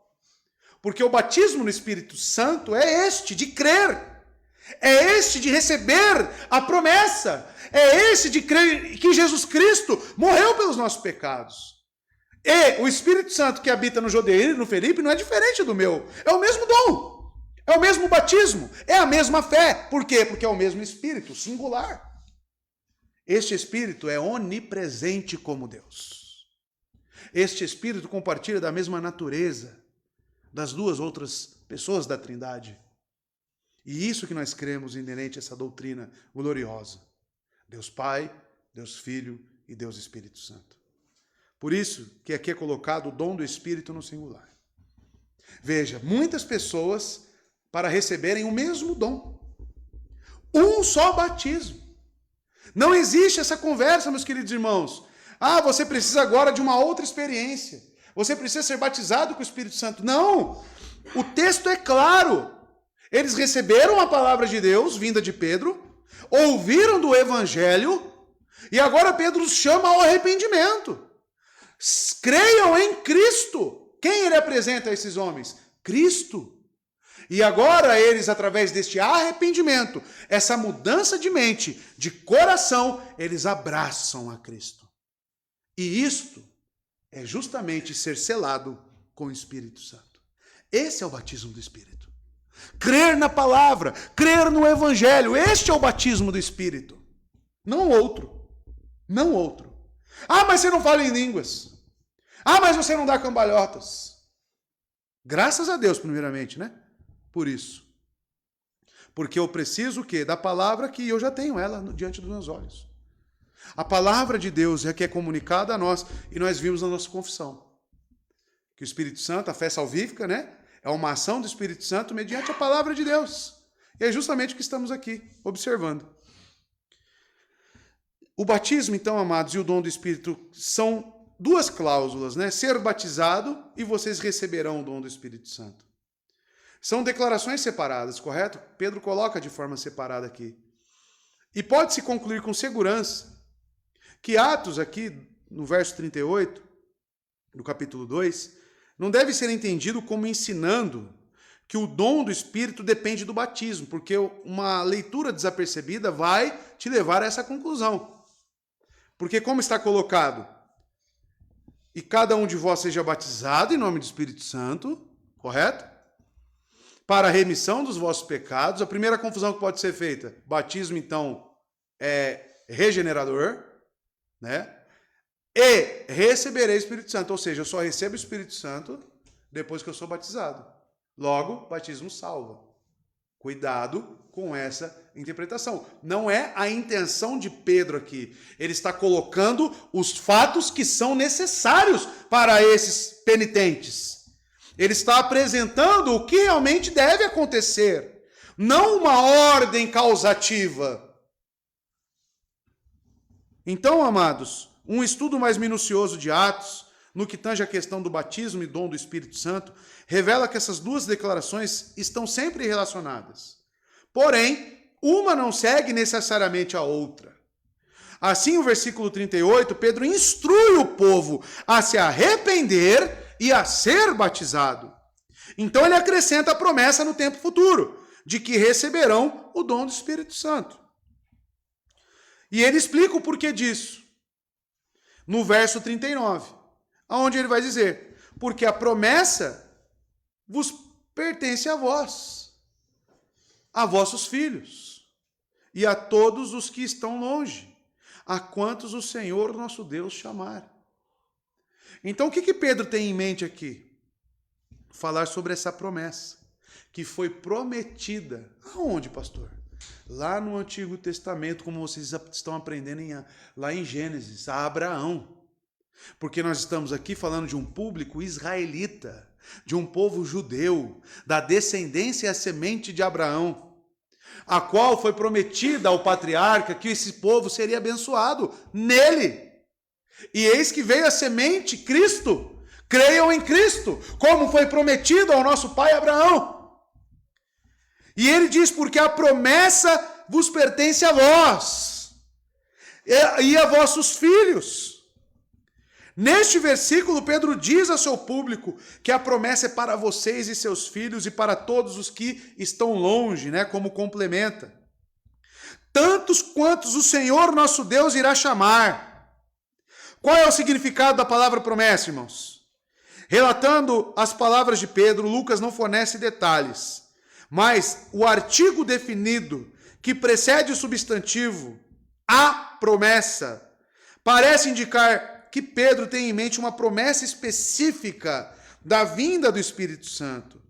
Porque o batismo no Espírito Santo é este, de crer. É este de receber a promessa. É este de crer que Jesus Cristo morreu pelos nossos pecados. E o Espírito Santo que habita no Jodeir e no Felipe não é diferente do meu. É o mesmo dom. É o mesmo batismo. É a mesma fé. Por quê? Porque é o mesmo Espírito, singular. Este Espírito é onipresente como Deus. Este Espírito compartilha da mesma natureza das duas outras pessoas da Trindade. E isso que nós cremos inerente a essa doutrina gloriosa. Deus Pai, Deus Filho e Deus Espírito Santo. Por isso que aqui é colocado o dom do Espírito no singular. Veja, muitas pessoas, para receberem o mesmo dom, um só batismo. Não existe essa conversa, meus queridos irmãos. Ah, você precisa agora de uma outra experiência. Você precisa ser batizado com o Espírito Santo. Não! O texto é claro. Eles receberam a palavra de Deus, vinda de Pedro, ouviram do Evangelho, e agora Pedro os chama ao arrependimento. Creiam em Cristo. Quem ele apresenta a esses homens? Cristo. E agora eles, através deste arrependimento, essa mudança de mente, de coração, eles abraçam a Cristo. E isto é justamente ser selado com o Espírito Santo. Esse é o batismo do Espírito. Crer na palavra, crer no Evangelho, este é o batismo do Espírito. Não outro. Não outro. Ah, mas você não fala em línguas. Ah, mas você não dá cambalhotas. Graças a Deus, primeiramente, né? Por isso. Porque eu preciso o quê? Da palavra que eu já tenho ela diante dos meus olhos. A palavra de Deus é que é comunicada a nós e nós vimos na nossa confissão. Que o Espírito Santo, a fé salvífica, né? É uma ação do Espírito Santo mediante a palavra de Deus. E é justamente o que estamos aqui observando. O batismo, então, amados, e o dom do Espírito são duas cláusulas, né? Ser batizado e vocês receberão o dom do Espírito Santo. São declarações separadas, correto? Pedro coloca de forma separada aqui. E pode-se concluir com segurança que Atos, aqui no verso 38, do capítulo 2, não deve ser entendido como ensinando que o dom do Espírito depende do batismo, porque uma leitura desapercebida vai te levar a essa conclusão. Porque como está colocado, e cada um de vós seja batizado em nome do Espírito Santo, correto? Para a remissão dos vossos pecados. A primeira confusão que pode ser feita, batismo então é regenerador, né? E receberei o Espírito Santo, ou seja, eu só recebo o Espírito Santo depois que eu sou batizado. Logo, batismo salva. Cuidado com essa interpretação. Não é a intenção de Pedro aqui. Ele está colocando os fatos que são necessários para esses penitentes. Ele está apresentando o que realmente deve acontecer, não uma ordem causativa. Então, amados, um estudo mais minucioso de Atos, no que tange a questão do batismo e dom do Espírito Santo, revela que essas duas declarações estão sempre relacionadas. Porém, uma não segue necessariamente a outra. Assim, o versículo 38, Pedro instrui o povo a se arrepender e a ser batizado. Então ele acrescenta a promessa no tempo futuro, de que receberão o dom do Espírito Santo. E ele explica o porquê disso. No verso 39, onde ele vai dizer: porque a promessa vos pertence a vós, a vossos filhos, e a todos os que estão longe, a quantos o Senhor nosso Deus chamar. Então, o que Pedro tem em mente aqui? Falar sobre essa promessa, que foi prometida. Aonde, pastor? Lá no Antigo Testamento, como vocês estão aprendendo lá em Gênesis, a Abraão. Porque nós estamos aqui falando de um público israelita, de um povo judeu, da descendência e a semente de Abraão, a qual foi prometida ao patriarca que esse povo seria abençoado nele. E eis que veio a semente, Cristo. Creiam em Cristo, como foi prometido ao nosso pai Abraão. E ele diz: porque a promessa vos pertence a vós e a vossos filhos. Neste versículo, Pedro diz ao seu público que a promessa é para vocês e seus filhos e para todos os que estão longe, né, como complementa. Tantos quantos o Senhor nosso Deus irá chamar. Qual é o significado da palavra promessa, irmãos? Relatando as palavras de Pedro, Lucas não fornece detalhes, mas o artigo definido que precede o substantivo, a promessa, parece indicar que Pedro tem em mente uma promessa específica da vinda do Espírito Santo.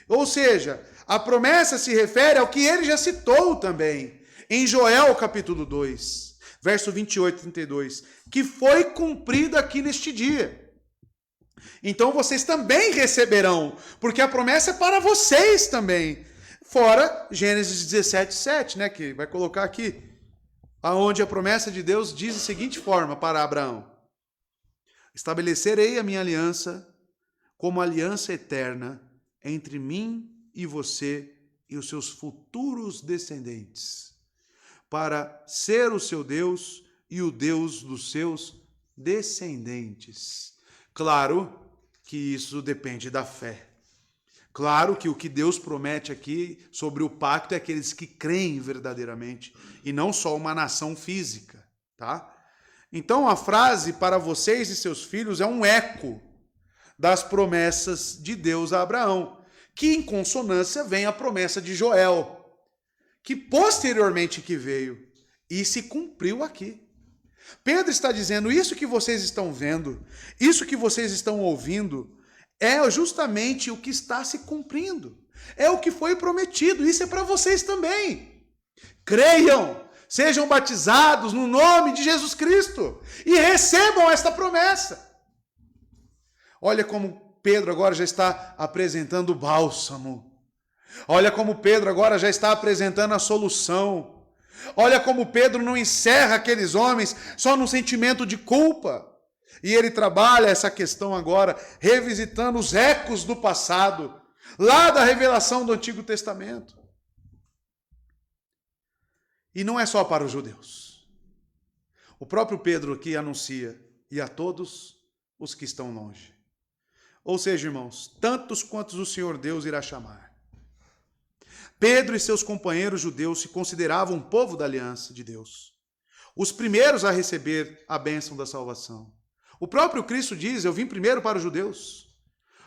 Ou seja, a promessa se refere ao que ele já citou também, em Joel capítulo 2, verso 28 e 32, que foi cumprida aqui neste dia. Então vocês também receberão, porque a promessa é para vocês também. Fora Gênesis 17, 7, né, que vai colocar aqui, aonde a promessa de Deus diz da seguinte forma para Abraão: estabelecerei a minha aliança como aliança eterna entre mim e você e os seus futuros descendentes, para ser o seu Deus e o Deus dos seus descendentes. Claro que isso depende da fé. Claro que o que Deus promete aqui sobre o pacto é aqueles que creem verdadeiramente e não só uma nação física, tá? Então a frase para vocês e seus filhos é um eco das promessas de Deus a Abraão, que em consonância vem a promessa de Joel, que posteriormente que veio e se cumpriu aqui. Pedro está dizendo: isso que vocês estão vendo, isso que vocês estão ouvindo, é justamente o que está se cumprindo. É o que foi prometido. Isso é para vocês também. Creiam, sejam batizados no nome de Jesus Cristo e recebam esta promessa. Olha como Pedro agora já está apresentando o bálsamo. Olha como Pedro agora já está apresentando a solução. Olha como Pedro não encerra aqueles homens só no sentimento de culpa. E ele trabalha essa questão agora, revisitando os ecos do passado, lá da revelação do Antigo Testamento. E não é só para os judeus. O próprio Pedro aqui anuncia: e a todos os que estão longe. Ou seja, irmãos, tantos quantos o Senhor Deus irá chamar. Pedro e seus companheiros judeus se consideravam um povo da aliança de Deus, os primeiros a receber a bênção da salvação. O próprio Cristo diz: eu vim primeiro para os judeus.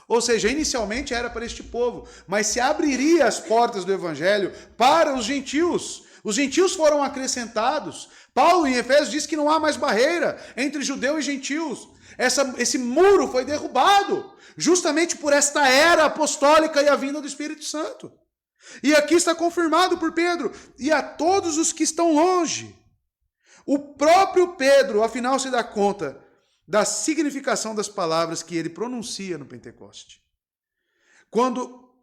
Ou seja, inicialmente era para este povo, mas se abriria as portas do evangelho para os gentios. Os gentios foram acrescentados. Paulo em Efésios diz que não há mais barreira entre judeu e gentios. Esse muro foi derrubado justamente por esta era apostólica e a vinda do Espírito Santo. E aqui está confirmado por Pedro: e a todos os que estão longe. O próprio Pedro, afinal, se dá conta da significação das palavras que ele pronuncia no Pentecoste. Quando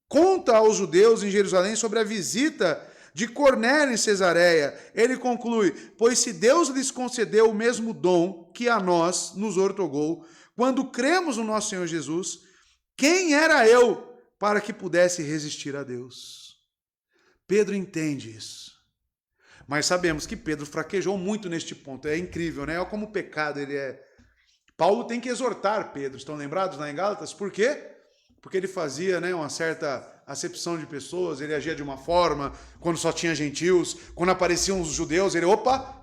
conta aos judeus em Jerusalém sobre a visita de Cornélio em Cesareia, ele conclui: pois se Deus lhes concedeu o mesmo dom que a nós nos outorgou, quando cremos no nosso Senhor Jesus, quem era eu para que pudesse resistir a Deus? Pedro entende isso. Mas sabemos que Pedro fraquejou muito neste ponto. É incrível, né? Olha como o pecado ele é. Paulo tem que exortar Pedro. Estão lembrados lá em Gálatas? Por quê? Porque ele fazia, né, uma certa acepção de pessoas, ele agia de uma forma, quando só tinha gentios, quando apareciam os judeus, ele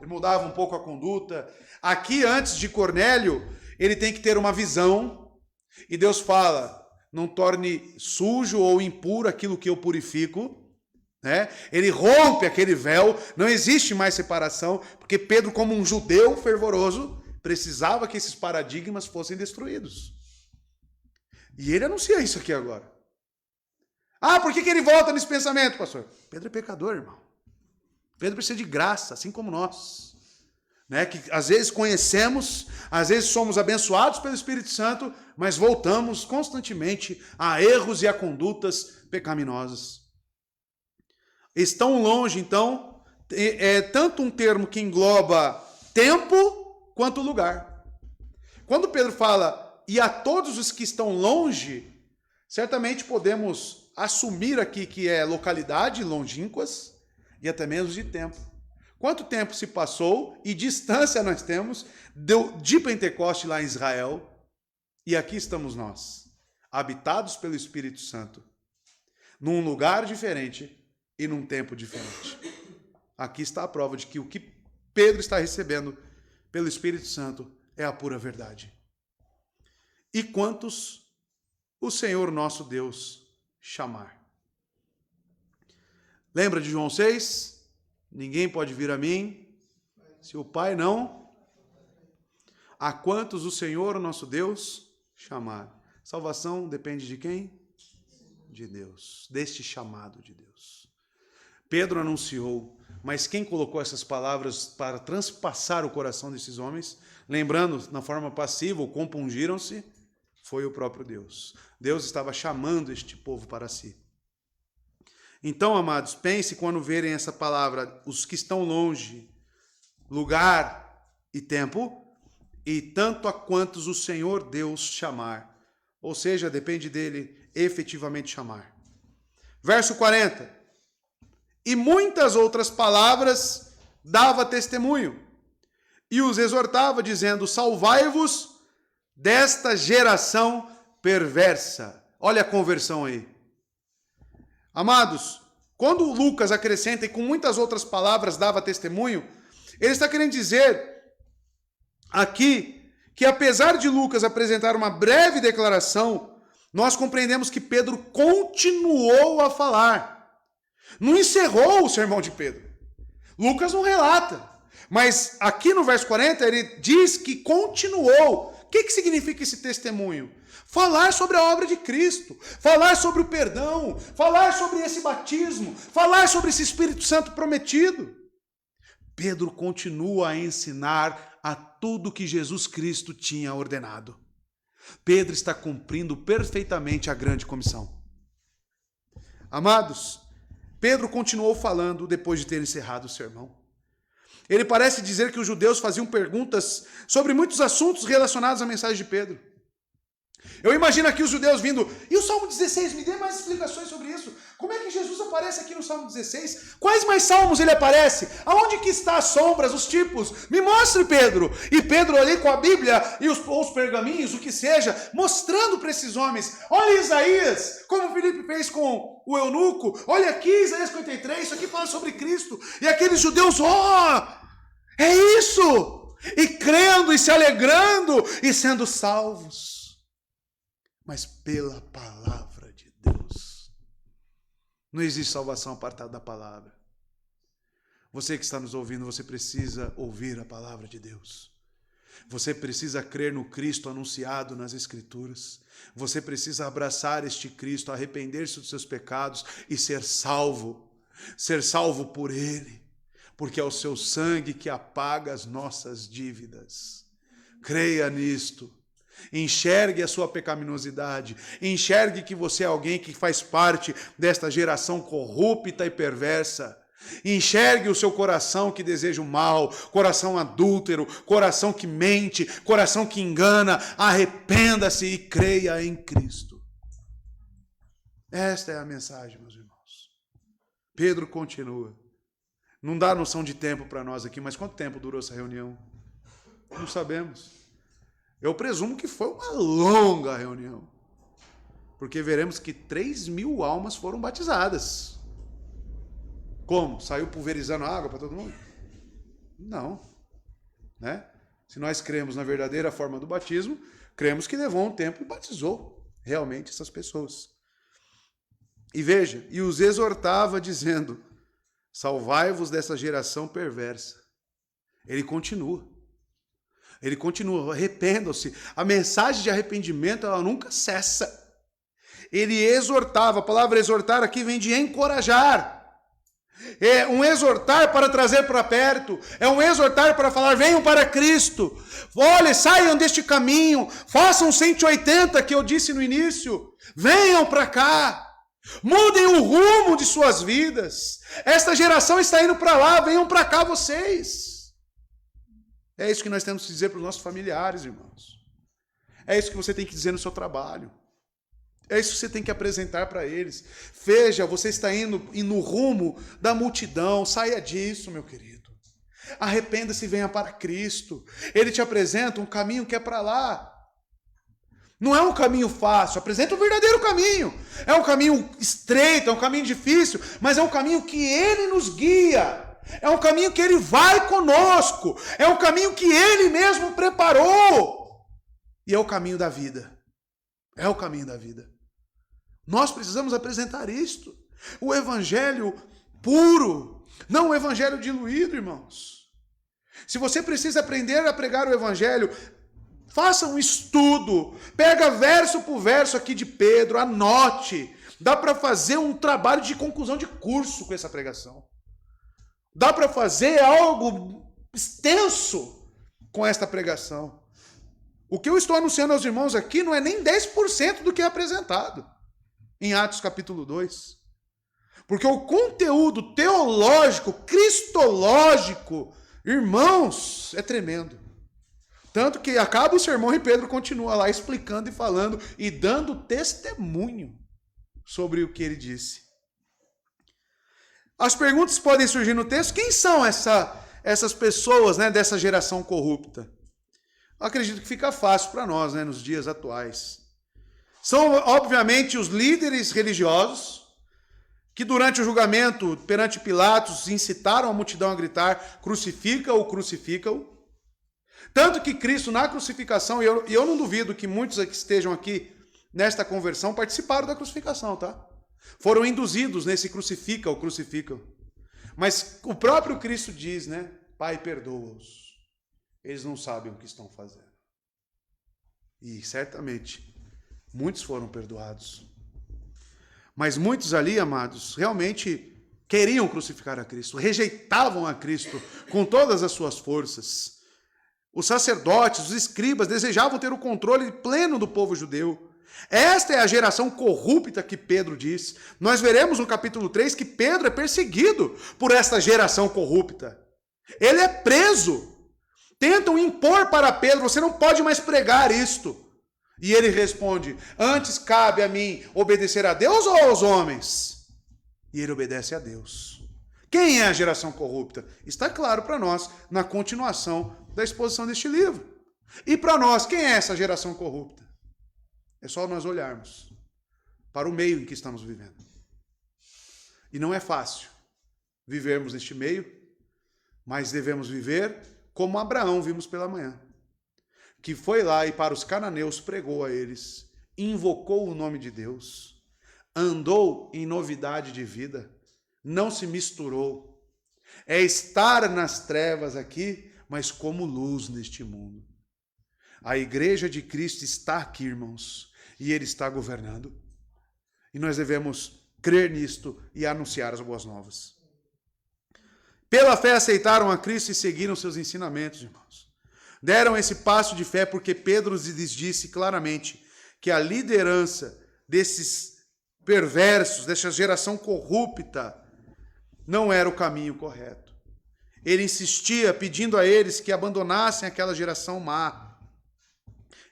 mudava um pouco a conduta. Aqui, antes de Cornélio, ele tem que ter uma visão, e Deus fala, não torne sujo ou impuro aquilo que eu purifico, né? Ele rompe aquele véu, não existe mais separação, porque Pedro, como um judeu fervoroso, precisava que esses paradigmas fossem destruídos. E ele anuncia isso aqui agora. Por que ele volta nesse pensamento, pastor? Pedro é pecador, irmão. Pedro precisa de graça, assim como nós. Né? Que às vezes conhecemos, às vezes somos abençoados pelo Espírito Santo, mas voltamos constantemente a erros e a condutas pecaminosas. Estão longe, então, é tanto um termo que engloba tempo quanto lugar. Quando Pedro fala, e a todos os que estão longe, certamente podemos assumir aqui que é localidade, longínquas, e até mesmo de tempo. Quanto tempo se passou e distância nós temos de Pentecoste lá em Israel, e aqui estamos nós, habitados pelo Espírito Santo, num lugar diferente e num tempo diferente. Aqui está a prova de que o que Pedro está recebendo pelo Espírito Santo é a pura verdade. E quantos o Senhor nosso Deus chamar. Lembra de João 6? Ninguém pode vir a mim se o Pai não. A quantos o Senhor nosso Deus chamar. Salvação depende de quem? De Deus, deste chamado de Deus. Pedro anunciou, mas quem colocou essas palavras para transpassar o coração desses homens, lembrando, na forma passiva, ou compungiram-se, foi o próprio Deus. Deus estava chamando este povo para si. Então, amados, pense quando verem essa palavra, os que estão longe, lugar e tempo, e tanto a quantos o Senhor Deus chamar. Ou seja, depende dele efetivamente chamar. Verso 40. E muitas outras palavras dava testemunho, e os exortava, dizendo, salvai-vos desta geração perversa. Olha a conversão aí. Amados, quando Lucas acrescenta e com muitas outras palavras dava testemunho, ele está querendo dizer aqui que apesar de Lucas apresentar uma breve declaração, nós compreendemos que Pedro continuou a falar. Não encerrou o sermão de Pedro. Lucas não relata. Mas aqui no verso 40 ele diz que continuou. O que significa esse testemunho? Falar sobre a obra de Cristo, falar sobre o perdão, falar sobre esse batismo, falar sobre esse Espírito Santo prometido. Pedro continua a ensinar a tudo que Jesus Cristo tinha ordenado. Pedro está cumprindo perfeitamente a grande comissão. Amados, Pedro continuou falando depois de ter encerrado o sermão. Ele parece dizer que os judeus faziam perguntas sobre muitos assuntos relacionados à mensagem de Pedro. Eu imagino aqui os judeus vindo, e o Salmo 16, me dê mais explicações sobre isso. Como é que Jesus aparece aqui no Salmo 16? Quais mais salmos ele aparece? Aonde que está as sombras, os tipos? Me mostre, Pedro. E Pedro ali com a Bíblia e os pergaminhos, o que seja, mostrando para esses homens. Olha Isaías, como Filipe fez com o eunuco. Olha aqui Isaías 53, isso aqui fala sobre Cristo. E aqueles judeus, é isso! E crendo e se alegrando e sendo salvos. Mas pela palavra de Deus. Não existe salvação apartada da palavra. Você que está nos ouvindo, você precisa ouvir a palavra de Deus. Você precisa crer no Cristo anunciado nas Escrituras. Você precisa abraçar este Cristo, arrepender-se dos seus pecados e ser salvo. Ser salvo por Ele. Porque é o seu sangue que apaga as nossas dívidas. Creia nisto. Enxergue a sua pecaminosidade, enxergue que você é alguém que faz parte desta geração corrupta e perversa. Enxergue o seu coração que deseja o mal, coração adúltero, coração que mente, coração que engana. Arrependa-se e creia em Cristo. Esta é a mensagem, meus irmãos. Pedro continua. Não dá noção de tempo para nós aqui, mas quanto tempo durou essa reunião? Não sabemos. Eu presumo que foi uma longa reunião. porque veremos que 3.000 almas foram batizadas. Como? Saiu pulverizando água para todo mundo? Não. Né? Se nós cremos na verdadeira forma do batismo, cremos que levou um tempo e batizou realmente essas pessoas. E veja, e os exortava dizendo, salvai-vos dessa geração perversa. Ele continua, arrependam-se. A mensagem de arrependimento, ela nunca cessa. Ele exortava, a palavra exortar aqui vem de encorajar. É um exortar para trazer para perto, é um exortar para falar, venham para Cristo, olhem, saiam deste caminho, façam 180 que eu disse no início, venham para cá, mudem o rumo de suas vidas, esta geração está indo para lá, venham para cá vocês. É isso que nós temos que dizer para os nossos familiares, irmãos, é isso que você tem que dizer no seu trabalho. É isso que você tem que apresentar para eles. Veja, você está indo no rumo da multidão. Saia disso, meu querido. Arrependa-se e venha para Cristo. Ele te apresenta um caminho que é para lá. Não é um caminho fácil. Apresenta o verdadeiro caminho. É um caminho estreito, é um caminho difícil, mas é um caminho que Ele nos guia. É um caminho que Ele vai conosco. É um caminho que Ele mesmo preparou. E é o caminho da vida. É o caminho da vida. Nós precisamos apresentar isto. O evangelho puro, não o evangelho diluído, irmãos. Se você precisa aprender a pregar o evangelho, faça um estudo. Pega verso por verso aqui de Pedro, anote. Dá para fazer um trabalho de conclusão de curso com essa pregação. Dá para fazer algo extenso com esta pregação. O que eu estou anunciando aos irmãos aqui não é nem 10% do que é apresentado em Atos capítulo 2. Porque o conteúdo teológico, cristológico, irmãos, é tremendo. Tanto que acaba o sermão e Pedro continua lá explicando e falando e dando testemunho sobre o que ele disse. As perguntas podem surgir no texto. Quem são essas pessoas, né, dessa geração corrupta? Eu acredito que fica fácil para nós, né, nos dias atuais. São, obviamente, os líderes religiosos que durante o julgamento perante Pilatos incitaram a multidão a gritar, crucifica-o, crucifica-o. Tanto que Cristo, na crucificação, e eu não duvido que muitos que estejam aqui nesta conversão participaram da crucificação, tá? Foram induzidos nesse crucifica-o, crucifica-o. Mas o próprio Cristo diz, né? Pai, perdoa-os. Eles não sabem o que estão fazendo. E certamente muitos foram perdoados. Mas muitos ali, amados, realmente queriam crucificar a Cristo, rejeitavam a Cristo com todas as suas forças. Os sacerdotes, os escribas desejavam ter o controle pleno do povo judeu. Esta é a geração corrupta que Pedro diz. Nós veremos no capítulo 3 que Pedro é perseguido por esta geração corrupta. Ele é preso. Tentam impor para Pedro, você não pode mais pregar isto. E ele responde, antes cabe a mim obedecer a Deus ou aos homens? E ele obedece a Deus. Quem é a geração corrupta? Está claro para nós na continuação da exposição deste livro. E para nós, quem é essa geração corrupta? É só nós olharmos para o meio em que estamos vivendo. E não é fácil vivermos neste meio, mas devemos viver como Abraão vimos pela manhã, que foi lá e para os cananeus pregou a eles, invocou o nome de Deus, andou em novidade de vida, não se misturou. É estar nas trevas aqui, mas como luz neste mundo. A igreja de Cristo está aqui, irmãos, e Ele está governando. E nós devemos crer nisto e anunciar as boas novas. Pela fé aceitaram a Cristo e seguiram seus ensinamentos, irmãos. Deram esse passo de fé porque Pedro lhes disse claramente que a liderança desses perversos, dessa geração corrupta, não era o caminho correto. Ele insistia pedindo a eles que abandonassem aquela geração má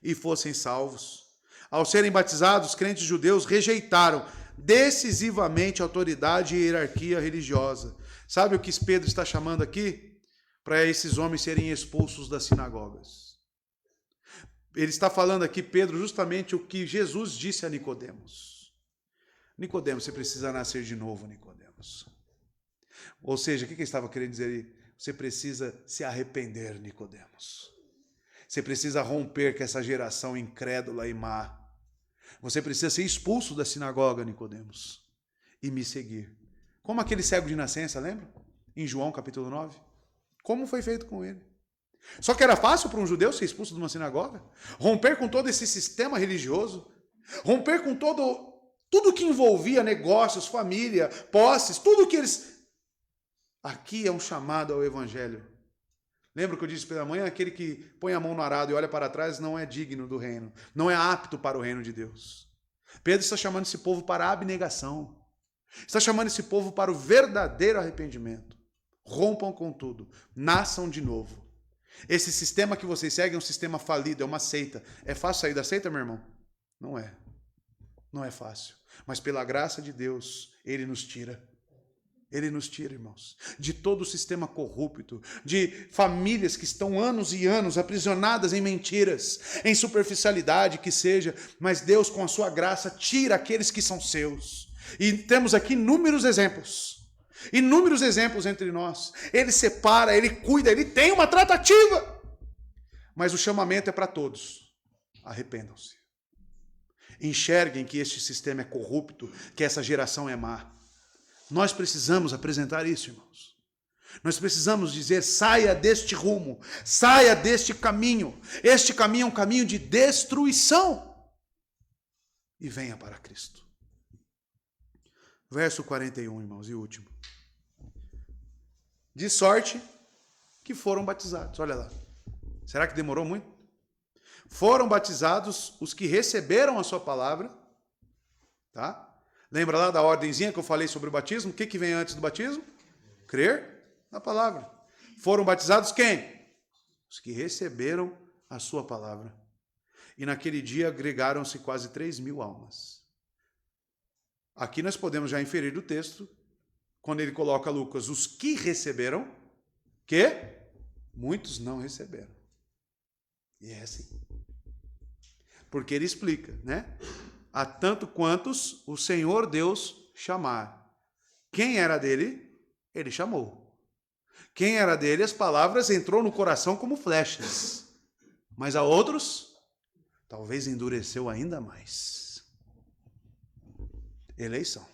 e fossem salvos. Ao serem batizados, os crentes judeus rejeitaram decisivamente a autoridade e hierarquia religiosa. Sabe o que Pedro está chamando aqui? Para esses homens serem expulsos das sinagogas. Ele está falando aqui, Pedro, justamente o que Jesus disse a Nicodemos. Nicodemos, você precisa nascer de novo, Nicodemos. Ou seja, o que ele estava querendo dizer aí? Você precisa se arrepender, Nicodemos. Você precisa romper com essa geração incrédula e má. Você precisa ser expulso da sinagoga, Nicodemos, e me seguir. Como aquele cego de nascença, lembra? Em João capítulo 9. Como foi feito com ele? Só que era fácil para um judeu ser expulso de uma sinagoga? Romper com todo esse sistema religioso? Romper com tudo que envolvia negócios, família, posses, tudo que eles... Aqui é um chamado ao evangelho. Lembra que eu disse pela manhã? Aquele que põe a mão no arado e olha para trás não é digno do reino. Não é apto para o reino de Deus. Pedro está chamando esse povo para a abnegação. Está chamando esse povo para o verdadeiro arrependimento. Rompam com tudo. Nasçam de novo. Esse sistema que vocês seguem é um sistema falido, é uma seita. É fácil sair da seita, meu irmão? Não é. Não é fácil. Mas pela graça de Deus, Ele nos tira. Ele nos tira, irmãos, de todo o sistema corrupto, de famílias que estão anos e anos aprisionadas em mentiras, em superficialidade que seja, mas Deus, com a sua graça, tira aqueles que são seus. E temos aqui inúmeros exemplos entre nós. Ele separa, Ele cuida, Ele tem uma tratativa. Mas o chamamento é para todos. Arrependam-se. Enxerguem que este sistema é corrupto, que essa geração é má. Nós precisamos apresentar isso, irmãos. Nós precisamos dizer, saia deste rumo, saia deste caminho. Este caminho é um caminho de destruição. E venha para Cristo. Verso 41, irmãos, e último. De sorte que foram batizados. Olha lá. Será que demorou muito? Foram batizados os que receberam a sua palavra. Tá? Lembra lá da ordenzinha que eu falei sobre o batismo? O que vem antes do batismo? Crer na palavra. Foram batizados quem? Os que receberam a sua palavra. E naquele dia agregaram-se quase 3.000 almas. Aqui nós podemos já inferir do texto, quando ele coloca, Lucas, os que receberam, que muitos não receberam. E é assim. Porque ele explica, né? A tanto quantos o Senhor Deus chamar. Quem era dele, ele chamou. Quem era dele, as palavras entrou no coração como flechas. Mas a outros, talvez endureceu ainda mais. Eleição.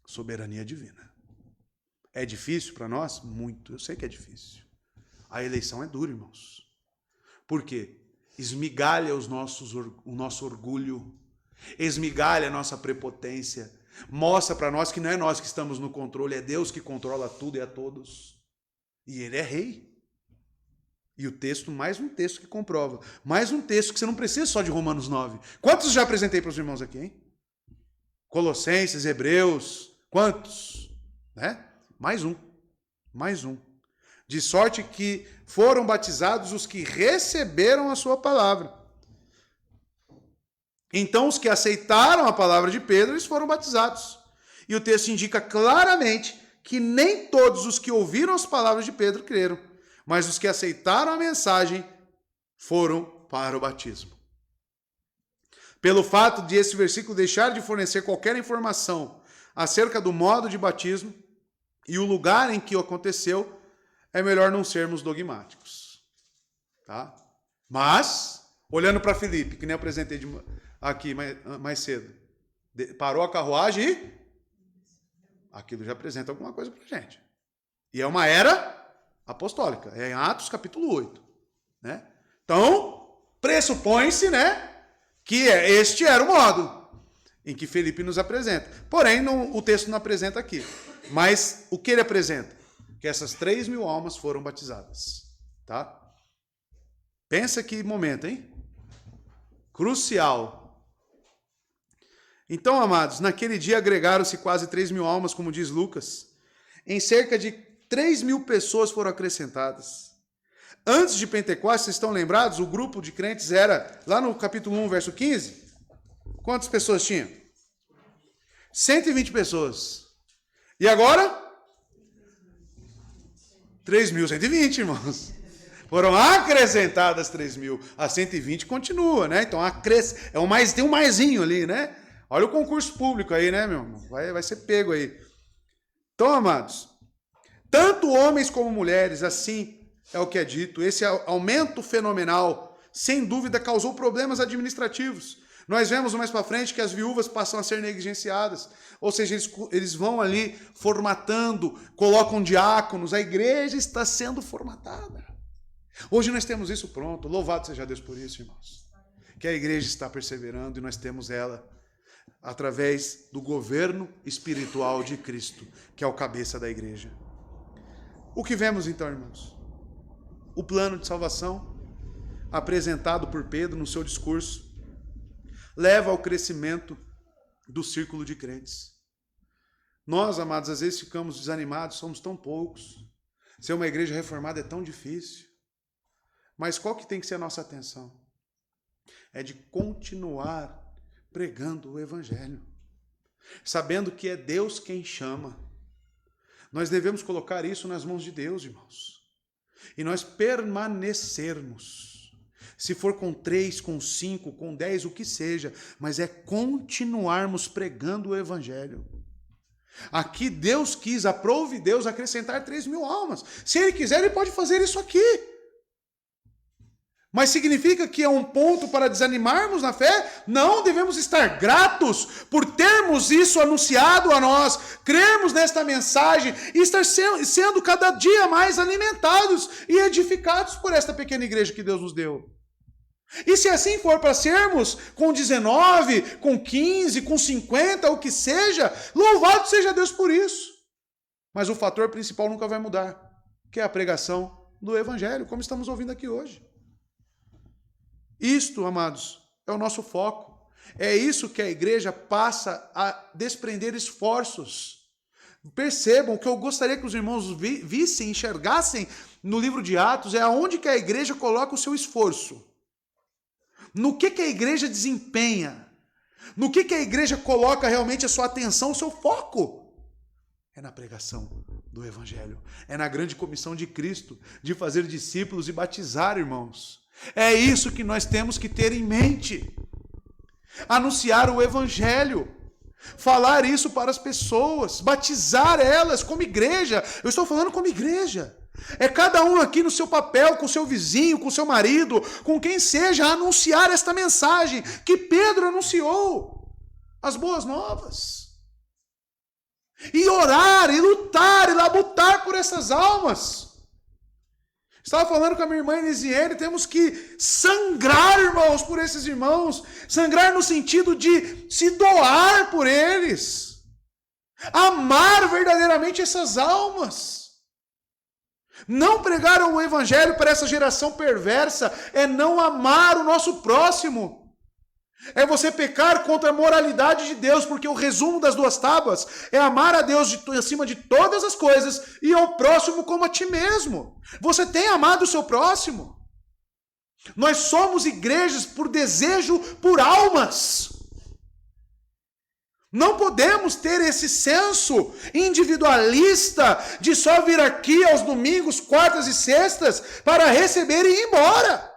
Soberania divina. É difícil para nós? Muito. Eu sei que é difícil. A eleição é dura, irmãos. Por quê? Esmigalha o nosso orgulho. Esmigalha a nossa prepotência, mostra para nós que não é nós que estamos no controle, é Deus que controla tudo e a todos. E Ele é rei. E o texto, mais um texto que comprova. Mais um texto que você não precisa só de Romanos 9. Quantos já apresentei para os irmãos aqui, hein? Colossenses, Hebreus, quantos? Né? Mais um. Mais um. De sorte que foram batizados os que receberam a sua palavra. Então, os que aceitaram a palavra de Pedro, eles foram batizados. E o texto indica claramente que nem todos os que ouviram as palavras de Pedro creram, mas os que aceitaram a mensagem foram para o batismo. Pelo fato de esse versículo deixar de fornecer qualquer informação acerca do modo de batismo e o lugar em que aconteceu, é melhor não sermos dogmáticos. Tá? Mas, olhando para Filipe, que nem eu apresentei aqui mais cedo, parou a carruagem e aquilo já apresenta alguma coisa para a gente. E é uma era apostólica, é em Atos capítulo 8. Né? Então, pressupõe-se, né, que este era o modo em que Filipe nos apresenta. Porém, o texto não apresenta aqui. Mas o que ele apresenta? Que essas 3.000 almas foram batizadas. Tá? Pensa que momento, hein? Crucial. Então, amados, naquele dia agregaram-se quase 3.000 almas, como diz Lucas. Em cerca de 3.000 pessoas foram acrescentadas. Antes de Pentecostes, vocês estão lembrados? O grupo de crentes era, lá no capítulo 1, verso 15, quantas pessoas tinha? 120 pessoas. E agora? 3.120, irmãos. Foram acrescentadas 3.000. A 120 continua, né? Então tem um maisinho ali, né? Olha o concurso público aí, né, meu irmão? Vai ser pego aí. Então, amados, tanto homens como mulheres, assim é o que é dito. Esse aumento fenomenal, sem dúvida, causou problemas administrativos. Nós vemos mais para frente que as viúvas passam a ser negligenciadas. Ou seja, eles vão ali formatando, colocam diáconos. A igreja está sendo formatada. Hoje nós temos isso pronto. Louvado seja Deus por isso, irmãos. Que a igreja está perseverando e nós temos ela através do governo espiritual de Cristo, que é o cabeça da igreja. O que vemos então, irmãos? O plano de salvação apresentado por Pedro no seu discurso leva ao crescimento do círculo de crentes. Nós, amados, às vezes ficamos desanimados, somos tão poucos. Ser uma igreja reformada é tão difícil. Mas qual que tem que ser a nossa atenção? É de continuar pregando o evangelho, sabendo que é Deus quem chama. Nós devemos colocar isso nas mãos de Deus, irmãos. E nós permanecermos. Se for com 3, com 5, com 10, o que seja, mas é continuarmos pregando o evangelho. Aqui Deus quis, aprove Deus acrescentar 3.000 almas. Se Ele quiser, Ele pode fazer isso aqui. Mas significa que é um ponto para desanimarmos na fé? Não, devemos estar gratos por termos isso anunciado a nós, crermos nesta mensagem e estar sendo cada dia mais alimentados e edificados por esta pequena igreja que Deus nos deu. E se assim for para sermos com 19, com 15, com 50, o que seja, louvado seja Deus por isso. Mas o fator principal nunca vai mudar, que é a pregação do evangelho, como estamos ouvindo aqui hoje. Isto, amados, é o nosso foco. É isso que a igreja passa a desprender esforços. Percebam, o que eu gostaria que os irmãos vissem, enxergassem no livro de Atos, é aonde que a igreja coloca o seu esforço. No que a igreja desempenha. No que a igreja coloca realmente a sua atenção, o seu foco. É na pregação do evangelho. É na grande comissão de Cristo, de fazer discípulos e batizar, irmãos. É isso que nós temos que ter em mente. Anunciar o evangelho. Falar isso para as pessoas. Batizar elas como igreja. Eu estou falando como igreja. É cada um aqui no seu papel, com o seu vizinho, com o seu marido, com quem seja, anunciar esta mensagem que Pedro anunciou. As boas novas. E orar, e lutar, e labutar por essas almas. Estava falando com a minha irmã Inesiene, temos que sangrar, irmãos, por esses irmãos. Sangrar no sentido de se doar por eles. Amar verdadeiramente essas almas. Não pregar o evangelho para essa geração perversa é não amar o nosso próximo. É você pecar contra a moralidade de Deus, porque o resumo das 2 tábuas é amar a Deus acima de todas as coisas e ao próximo como a ti mesmo. Você tem amado o seu próximo? Nós somos igrejas por desejo por almas. Não podemos ter esse senso individualista de só vir aqui aos domingos, quartas e sextas para receber e ir embora.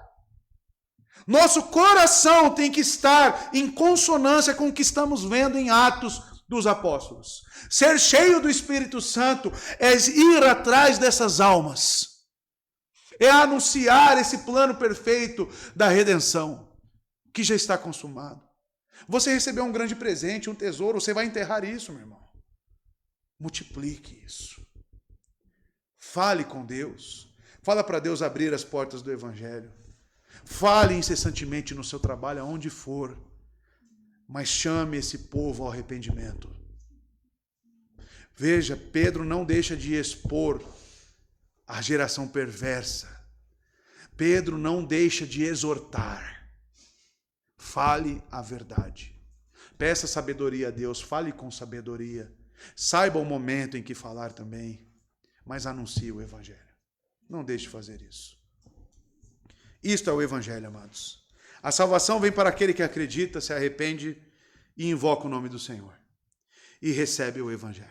Nosso coração tem que estar em consonância com o que estamos vendo em Atos dos Apóstolos. Ser cheio do Espírito Santo é ir atrás dessas almas. É anunciar esse plano perfeito da redenção, que já está consumado. Você recebeu um grande presente, um tesouro, você vai enterrar isso, meu irmão. Multiplique isso. Fale com Deus. Fala para Deus abrir as portas do evangelho. Fale incessantemente no seu trabalho, aonde for, mas chame esse povo ao arrependimento. Veja, Pedro não deixa de expor a geração perversa. Pedro não deixa de exortar. Fale a verdade. Peça sabedoria a Deus, fale com sabedoria. Saiba o momento em que falar também, mas anuncie o evangelho. Não deixe de fazer isso. Isto é o evangelho, amados. A salvação vem para aquele que acredita, se arrepende e invoca o nome do Senhor. E recebe o evangelho.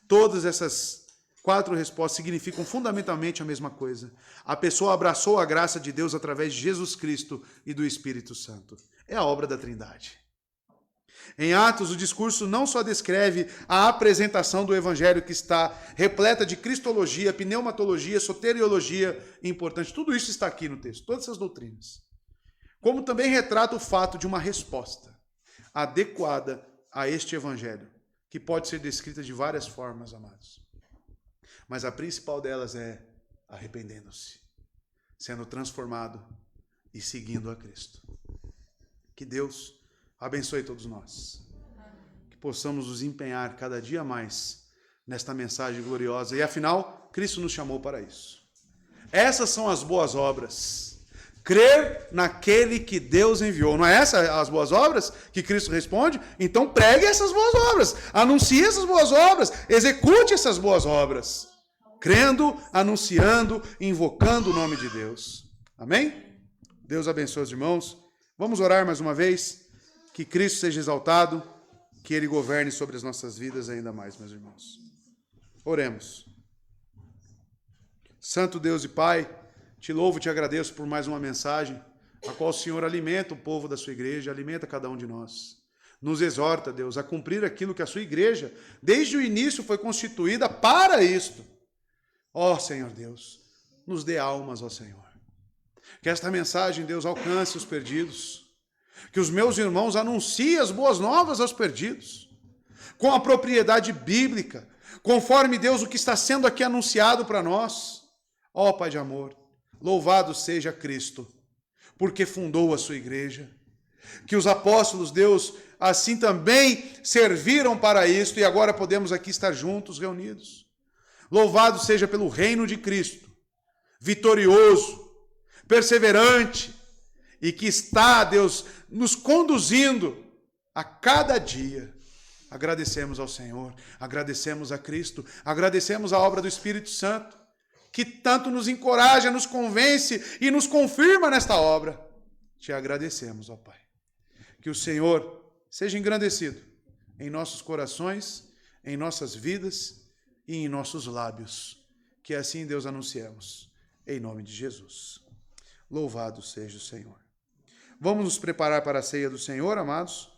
Todas essas 4 respostas significam fundamentalmente a mesma coisa. A pessoa abraçou a graça de Deus através de Jesus Cristo e do Espírito Santo. É a obra da Trindade. Em Atos, o discurso não só descreve a apresentação do Evangelho, que está repleta de cristologia, pneumatologia, soteriologia importante. Tudo isso está aqui no texto, todas essas doutrinas. Como também retrata o fato de uma resposta adequada a este Evangelho, que pode ser descrita de várias formas, amados. Mas a principal delas é arrependendo-se, sendo transformado e seguindo a Cristo. Que Deus abençoe todos nós. Que possamos nos empenhar cada dia mais nesta mensagem gloriosa. E afinal, Cristo nos chamou para isso. Essas são as boas obras. Crer naquele que Deus enviou. Não é essas as boas obras que Cristo responde? Então pregue essas boas obras. Anuncie essas boas obras. Execute essas boas obras. Crendo, anunciando, invocando o nome de Deus. Amém? Deus abençoe os irmãos. Vamos orar mais uma vez. Que Cristo seja exaltado. Que Ele governe sobre as nossas vidas ainda mais, meus irmãos. Oremos. Santo Deus e Pai, te louvo e te agradeço por mais uma mensagem, a qual o Senhor alimenta o povo da sua igreja, alimenta cada um de nós. Nos exorta, Deus, a cumprir aquilo que a sua igreja, desde o início, foi constituída para isto. Ó Senhor Deus, nos dê almas, ó Senhor. Que esta mensagem, Deus, alcance os perdidos. Que os meus irmãos anunciem as boas novas aos perdidos. Com a propriedade bíblica, conforme, Deus, o que está sendo aqui anunciado para nós. Ó Pai de amor, louvado seja Cristo, porque fundou a sua igreja. Que os apóstolos, Deus, assim também serviram para isto e agora podemos aqui estar juntos, reunidos. Louvado seja pelo reino de Cristo, vitorioso, perseverante e que está, Deus, nos conduzindo a cada dia. Agradecemos ao Senhor, agradecemos a Cristo, agradecemos a obra do Espírito Santo, que tanto nos encoraja, nos convence e nos confirma nesta obra. Te agradecemos, ó Pai. Que o Senhor seja engrandecido em nossos corações, em nossas vidas e em nossos lábios. Que assim, Deus, anunciemos. Em nome de Jesus. Louvado seja o Senhor. Vamos nos preparar para a ceia do Senhor, amados.